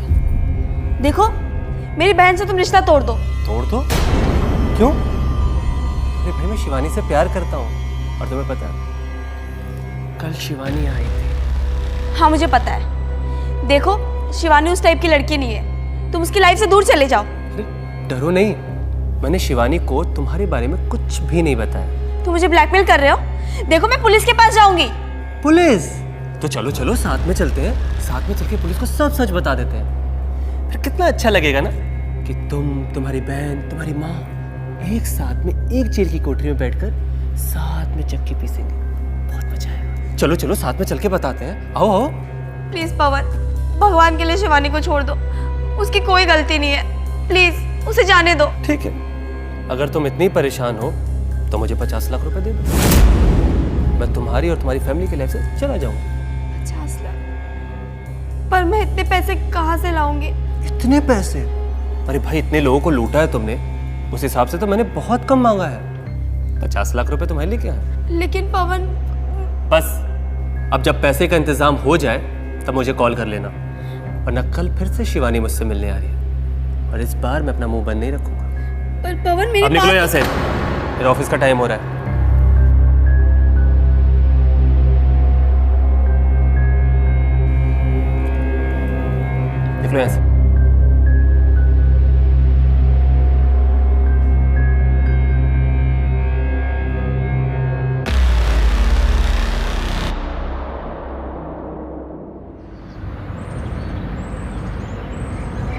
देखो, मेरी बहन से तुम रिश्ता तोड़ दो। तोड़ दो? क्यों? अरे भाई मैं शिवानी से प्यार करता हूँ, और तुम्हें पता है कल शिवानी आई थी। हाँ मुझे पता है। देखो, शिवानी उस टाइप की लड़की नहीं है, तुम उसकी लाइफ से दूर चले जाओ। अरे डरो नहीं, मैंने शिवानी को तुम्हारे बारे में कुछ भी नहीं बताया। तुम मुझे ब्लैकमेल कर रहे हो? देखो मैं पुलिस के पास जाऊंगी। पुलिस? तो चलो चलो साथ में चलते हैं, साथ में चल के पुलिस को सब सच बता देते हैं। फिर कितना अच्छा लगेगा ना कि तुम्हारी बहन, तुम्हारी माँ एक साथ में एक जेल की कोठरी में बैठकर साथ में चक्की पीसेंगे। बहुत मजा आएगा। चलो चलो साथ में चल के बताते हैं। आओ आओ। प्लीज पवन, भगवान के लिए शिवानी को छोड़ दो। उसकी कोई गलती नहीं है, प्लीज उसे जाने दो। ठीक है, अगर तुम इतनी परेशान हो तो मुझे 50 लाख रुपए दे दो। मैं तुम्हारी और तुम्हारी फैमिली की लाइफ से चला जाऊंगा। 50 लाख? पर मैं इतने पैसे कहाँ से लाऊंगी? इतने पैसे? अरे भाई, इतने लोगों को लूटा है तुमने, उस हिसाब से तो मैंने बहुत कम मांगा है। 50 लाख रुपए तुम्हारे लिए क्या है? लेकिन पवन। बस अब जब पैसे का इंतजाम हो जाए तब मुझे कॉल कर लेना, वरना कल फिर से शिवानी मुझसे मिलने आ रही है और इस बार मैं अपना मुंह बंद नहीं रखूंगा। पर पवन मेरी अब निकलो यहाँ से, मेरा ऑफिस का टाइम हो रहा है। निकलो यहाँ से।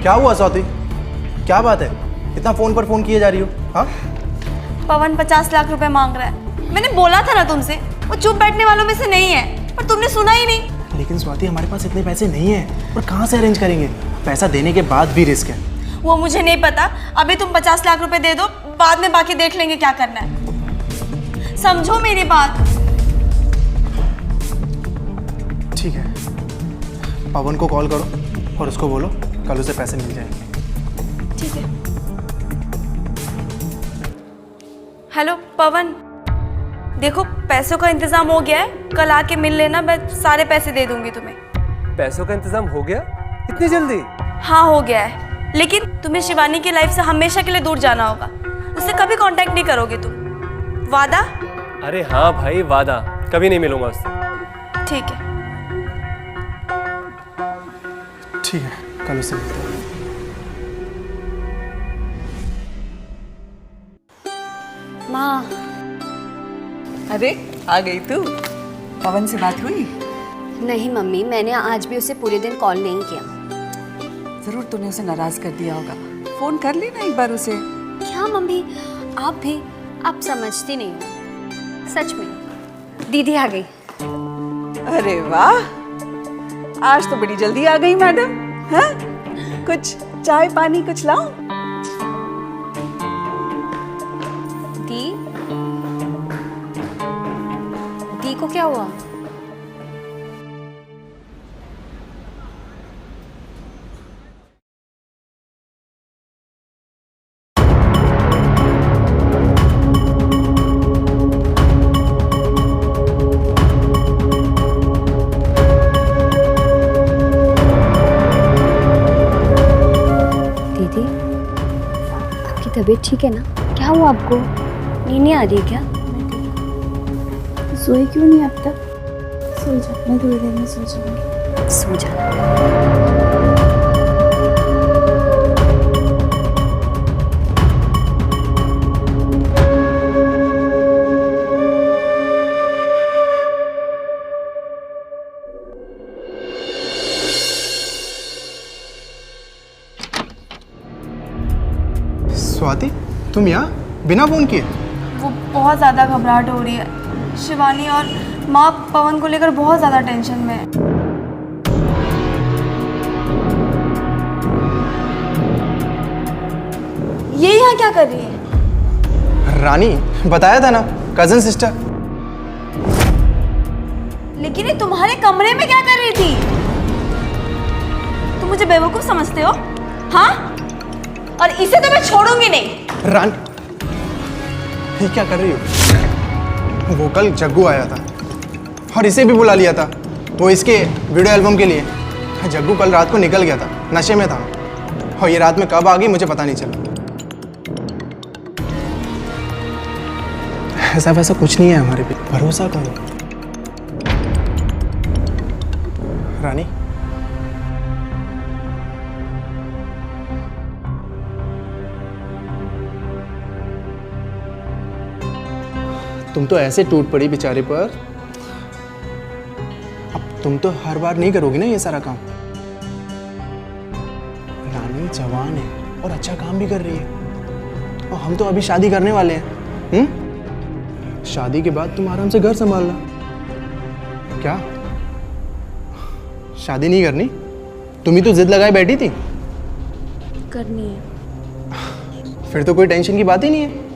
क्या हुआ स्वाति? क्या बात है? इतना फोन पर फोन किए जा रही हो? हाँ? पवन 50 लाख रुपए मांग रहा है। मैंने बोला था ना तुमसे, वो चुप बैठने वालों में से नहीं है, पर तुमने सुना ही नहीं। लेकिन स्वाति, हमारे पास इतने पैसे नहीं है और कहाँ से अरेंज करेंगे? पैसा देने के बाद भी रिस्क है। वो मुझे नहीं पता। अभी तुम 50 लाख रुपए दे दो, बाद में बाकी देख लेंगे क्या करना है। समझो मेरी बात। ठीक है, पवन को कॉल करो और उसको बोलो कल उसे पैसे मिल जाएंगे। ठीक है। हेलो पवन, देखो पैसों का इंतजाम हो गया है, कल आके मिल लेना, मैं सारे पैसे दे दूंगी तुम्हें। पैसों का इंतजाम हो गया? इतनी जल्दी? हाँ हो गया है, लेकिन तुम्हें शिवानी की लाइफ से हमेशा के लिए दूर जाना होगा। उससे कभी कांटेक्ट नहीं करोगे तुम, वादा? अरे हाँ भाई, वादा, कभी नहीं मिलूंगा उससे। ठीक है। ठीक है, कल उसे मिलते हैं। माँ। अरे आ गई तू। पवन से बात हुई? नहीं मम्मी, मैंने आज भी उसे पूरे दिन कॉल नहीं किया। जरूर तूने उसे नाराज कर दिया होगा। फोन कर लेना एक बार उसे। क्या मम्मी, आप समझती नहीं हो। सच में दीदी आ गई। अरे वाह, आज तो बड़ी जल्दी आ गई मैडम। हाँ, कुछ चाय पानी कुछ लाऊं? दी को क्या हुआ? दीदी, आपकी तबीयत ठीक है ना? क्या हुआ आपको? नींद नहीं आ रही है क्या? सोई क्यों नहीं अब तक? सो जा, मैं थोड़ी देर में सो जाऊंगी। सो जा। स्वाति, तुम यहाँ बिना फोन किए? वो बहुत ज़्यादा घबराहट हो रही है। शिवानी और माँ पवन को लेकर बहुत ज़्यादा टेंशन में है। ये यहाँ क्या कर रही है? रानी, बताया था ना, कजन सिस्टर। लेकिन ये तुम्हारे कमरे में क्या कर रही थी? तुम मुझे बेवकूफ समझते हो? हाँ? और इसे तो मैं छोड़ूंगी नहीं। रानी, ये क्या कर रही हो? वो कल जग्गू आया था और इसे भी बुला लिया था, वो इसके वीडियो एल्बम के लिए। जग्गू कल रात को निकल गया था, नशे में था, और ये रात में कब आ गई मुझे पता नहीं चला। ऐसा वैसा कुछ नहीं है हमारे पे, भरोसा करो। रानी, तुम तो ऐसे टूट पड़ी बेचारे पर। अब तुम तो हर बार नहीं करोगी ना ये सारा काम। रानी जवान है और अच्छा काम भी कर रही है, और हम तो अभी शादी करने वाले हैं। शादी के बाद तुम आराम से घर संभालना। क्या शादी नहीं करनी? तुम ही तो जिद लगाए बैठी थी। करनी है। फिर तो कोई टेंशन की बात ही नहीं है।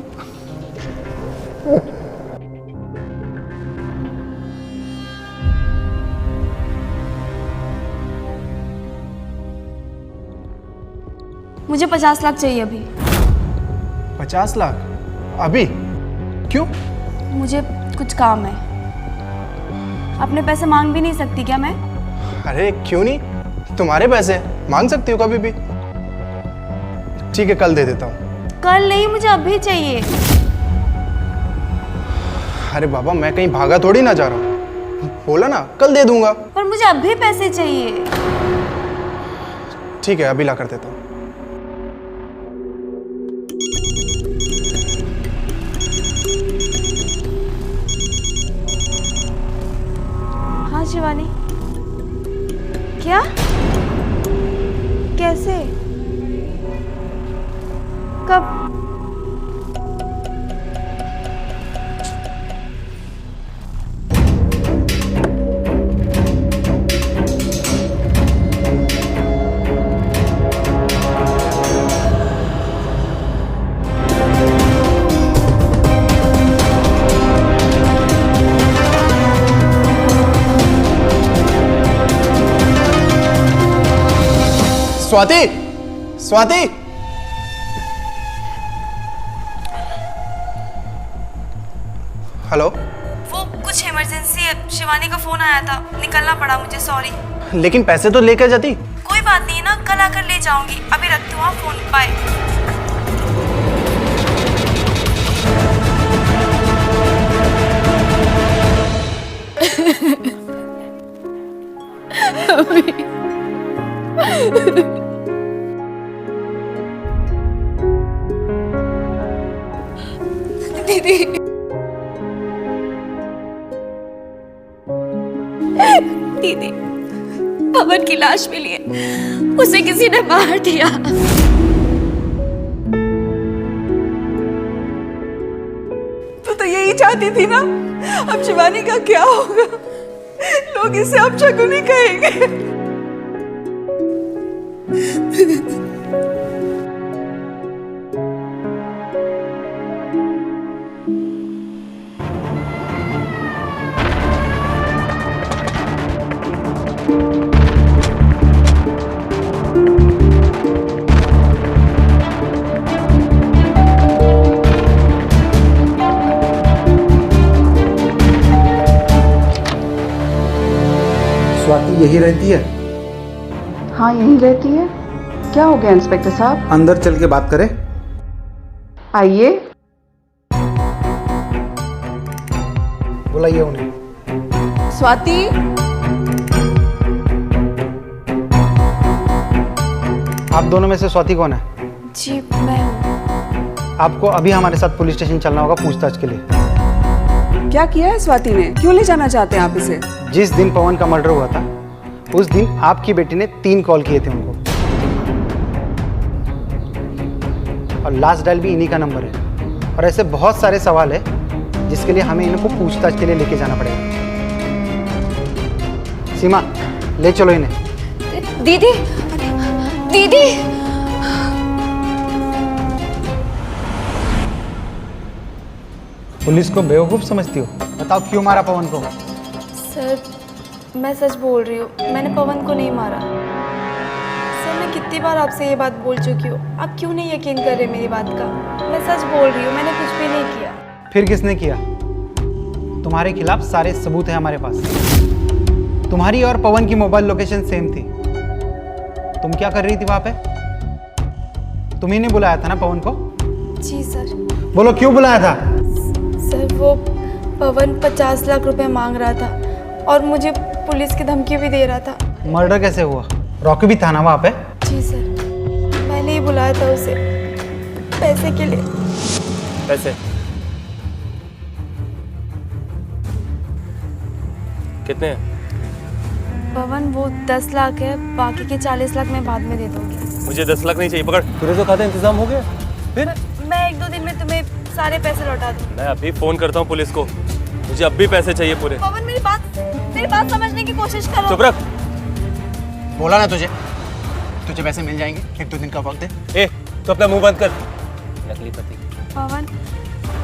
मुझे 50 लाख चाहिए अभी। 50 लाख अभी? क्यों? मुझे कुछ काम है। अपने पैसे मांग भी नहीं सकती क्या मैं? अरे क्यों नहीं, तुम्हारे पैसे मांग सकती हो कभी भी। ठीक है, कल दे देता हूँ। कल नहीं, मुझे अभी चाहिए। अरे बाबा, मैं कहीं भागा थोड़ी ना जा रहा हूँ। बोला ना कल दे दूंगा। पर मुझे अभी पैसे चाहिए। ठीक है, अभी ला कर देता हूँ। हाँ शिवानी। क्या? कैसे? कब? स्वाति, स्वाति, हेलो। वो कुछ इमरजेंसी है, शिवानी का फोन आया था, निकलना पड़ा मुझे, सॉरी। लेकिन पैसे तो लेकर जाती। कोई बात नहीं ना, कल आकर ले जाऊंगी। अभी रखती हूँ फोन, बाय। दीदी, दीदी, पवन की लाश मिली है, उसे किसी ने मार दिया। तो यही चाहती थी ना। अब शिवानी का क्या होगा? लोग इसे अब शकुनी कहेंगे। स्वाति यही रहती है? हाँ, यहीं रहती है। क्या हो गया इंस्पेक्टर साहब? अंदर चल के बात करें। आइए। बुलाइए उन्हें। स्वाति, आप दोनों में से स्वाति कौन है? जी मैं हूँ। आपको अभी हमारे साथ पुलिस स्टेशन चलना होगा पूछताछ के लिए। क्या किया है स्वाति ने? क्यों ले जाना चाहते हैं आप इसे? जिस दिन पवन का मर्डर हुआ था उस दिन आपकी बेटी ने 3 कॉल किए थे उनको, और लास्ट डायल भी इन्हीं का नंबर है। और ऐसे बहुत सारे सवाल है जिसके लिए हमें इनको पूछताछ के लिए लेके जाना पड़ेगा। सीमा, ले चलो इन्हें। दीदी, दीदी। पुलिस को बेवकूफ समझती हो? बताओ क्यों मारा पवन को? सर, मैं सच बोल रही हूँ, मैंने पवन को नहीं मारा। सर, मैं कितनी बार आपसे ये बात बोल चुकी हूँ, आप क्यों नहीं यकीन कर रहे मेरी बात का? मैं सच बोल रही हूँ, मैंने कुछ भी नहीं किया। फिर किसने किया? तुम्हारे खिलाफ सारे सबूत हैं हमारे पास। तुम्हारी और पवन की मोबाइल लोकेशन सेम थी। तुम क्या कर रही थी वहां पे? तुम्ही ने बुलाया था ना पवन को? जी सर। बोलो क्यों बुलाया था? सर, वो पवन 50 लाख रुपए मांग रहा था और मुझे पुलिस की धमकी भी दे रहा था। मर्डर कैसे हुआ? रॉकी भी था ना वहां पे? जी सर, मैंने ही बुलाया था उसे पैसे के लिए। पैसे? कितने हैं? पवन वो 10 लाख है, बाकी के 40 लाख मैं बाद में दे दूंगी। मुझे 10 लाख नहीं चाहिए, पकड़। तूने तो कहा था इंतजाम हो गया, फिर? मैं 1-2 दिन में तुम्हें सारे पैसे लौटा दूंगी। मैं अभी फोन करता हूँ पुलिस को, मुझे अब भी पैसे चाहिए पूरे। पवन मेरी बात समझने की कोशिश करो। चुप रख। बोला ना तुझे पैसे मिल जाएंगे, 1-2 दिन का वक्त दे। ए, तो अपना मुंह बंद कर, नकली पति। पवन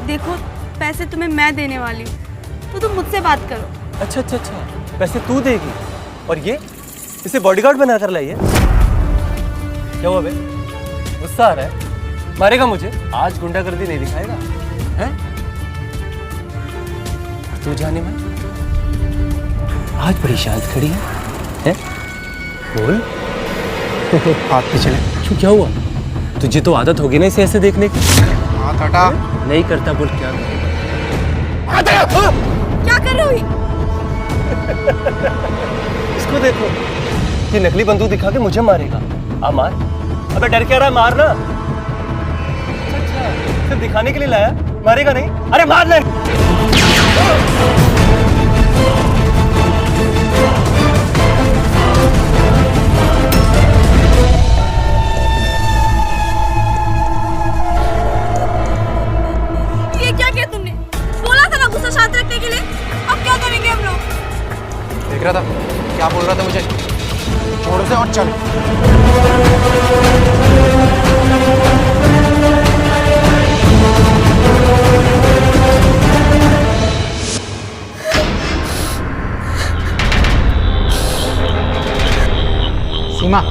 देखो, पैसे तुम्हें मैं देने वाली हूँ, तो तुम मुझसे बात करो। अच्छा, पैसे तू देगी और ये इसे बॉडीगार्ड बना कर लाई है? क्या हुआ बे, गुस्सा आ रहा है? मारेगा मुझे? आज गुंडागर्दी नहीं दिखाएगा हैं? तू जाने मन आज बड़ी शांत खड़ी है? बोल। हाथ पे चले। क्यों, क्या हुआ? तुझे तो आदत होगी ना इसे ऐसे देखने की। हाथ हटा। नहीं करता, बोल क्या क्या कर रहे हो? इसको देखो, ये नकली बंदूक दिखा के मुझे मारेगा। आ मार। अबे डर क्या रहा है, मार ना। अच्छा, सिर्फ दिखाने के लिए लाया, मारेगा नहीं? अरे मार ले। ये क्या किया तुमने? बोला था ना गुस्सा शांत रखने के लिए। अब क्या करेंगे हम लोग? देख रहा था क्या बोल रहा था मुझे? छोड़ उसे और चल। सीमा,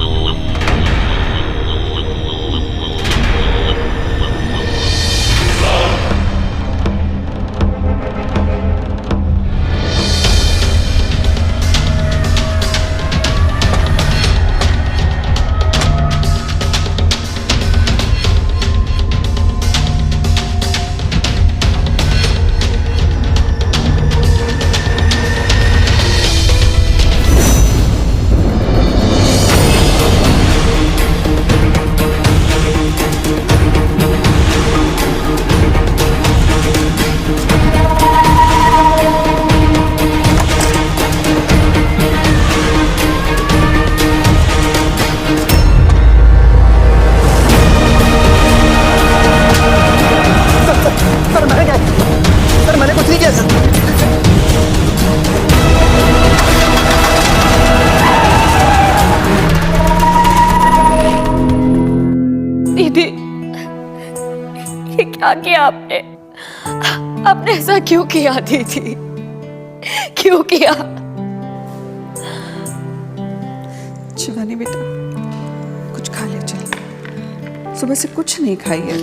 दीदी, ये क्या किया आपने? आपने ऐसा क्यों किया दीदी? क्यों किया? शिवानी बेटा, कुछ खा ले, चल। सुबह से कुछ नहीं खाई है,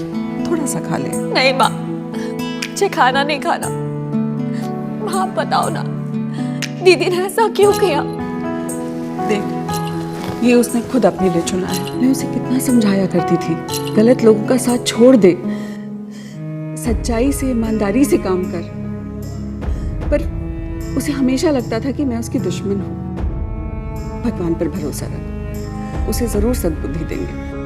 थोड़ा सा खा ले। नहीं माँ, मुझे खाना नहीं खाना। माँ आप बताओ ना, दीदी ने ऐसा क्यों किया? देख, ये उसने खुद अपने लिए चुना है। मैं उसे कितना समझाया करती थी, गलत लोगों का साथ छोड़ दे, सच्चाई से ईमानदारी से काम कर। पर उसे हमेशा लगता था कि मैं उसकी दुश्मन हूँ। भगवान पर भरोसा रख, उसे जरूर सद्बुद्धि देंगे।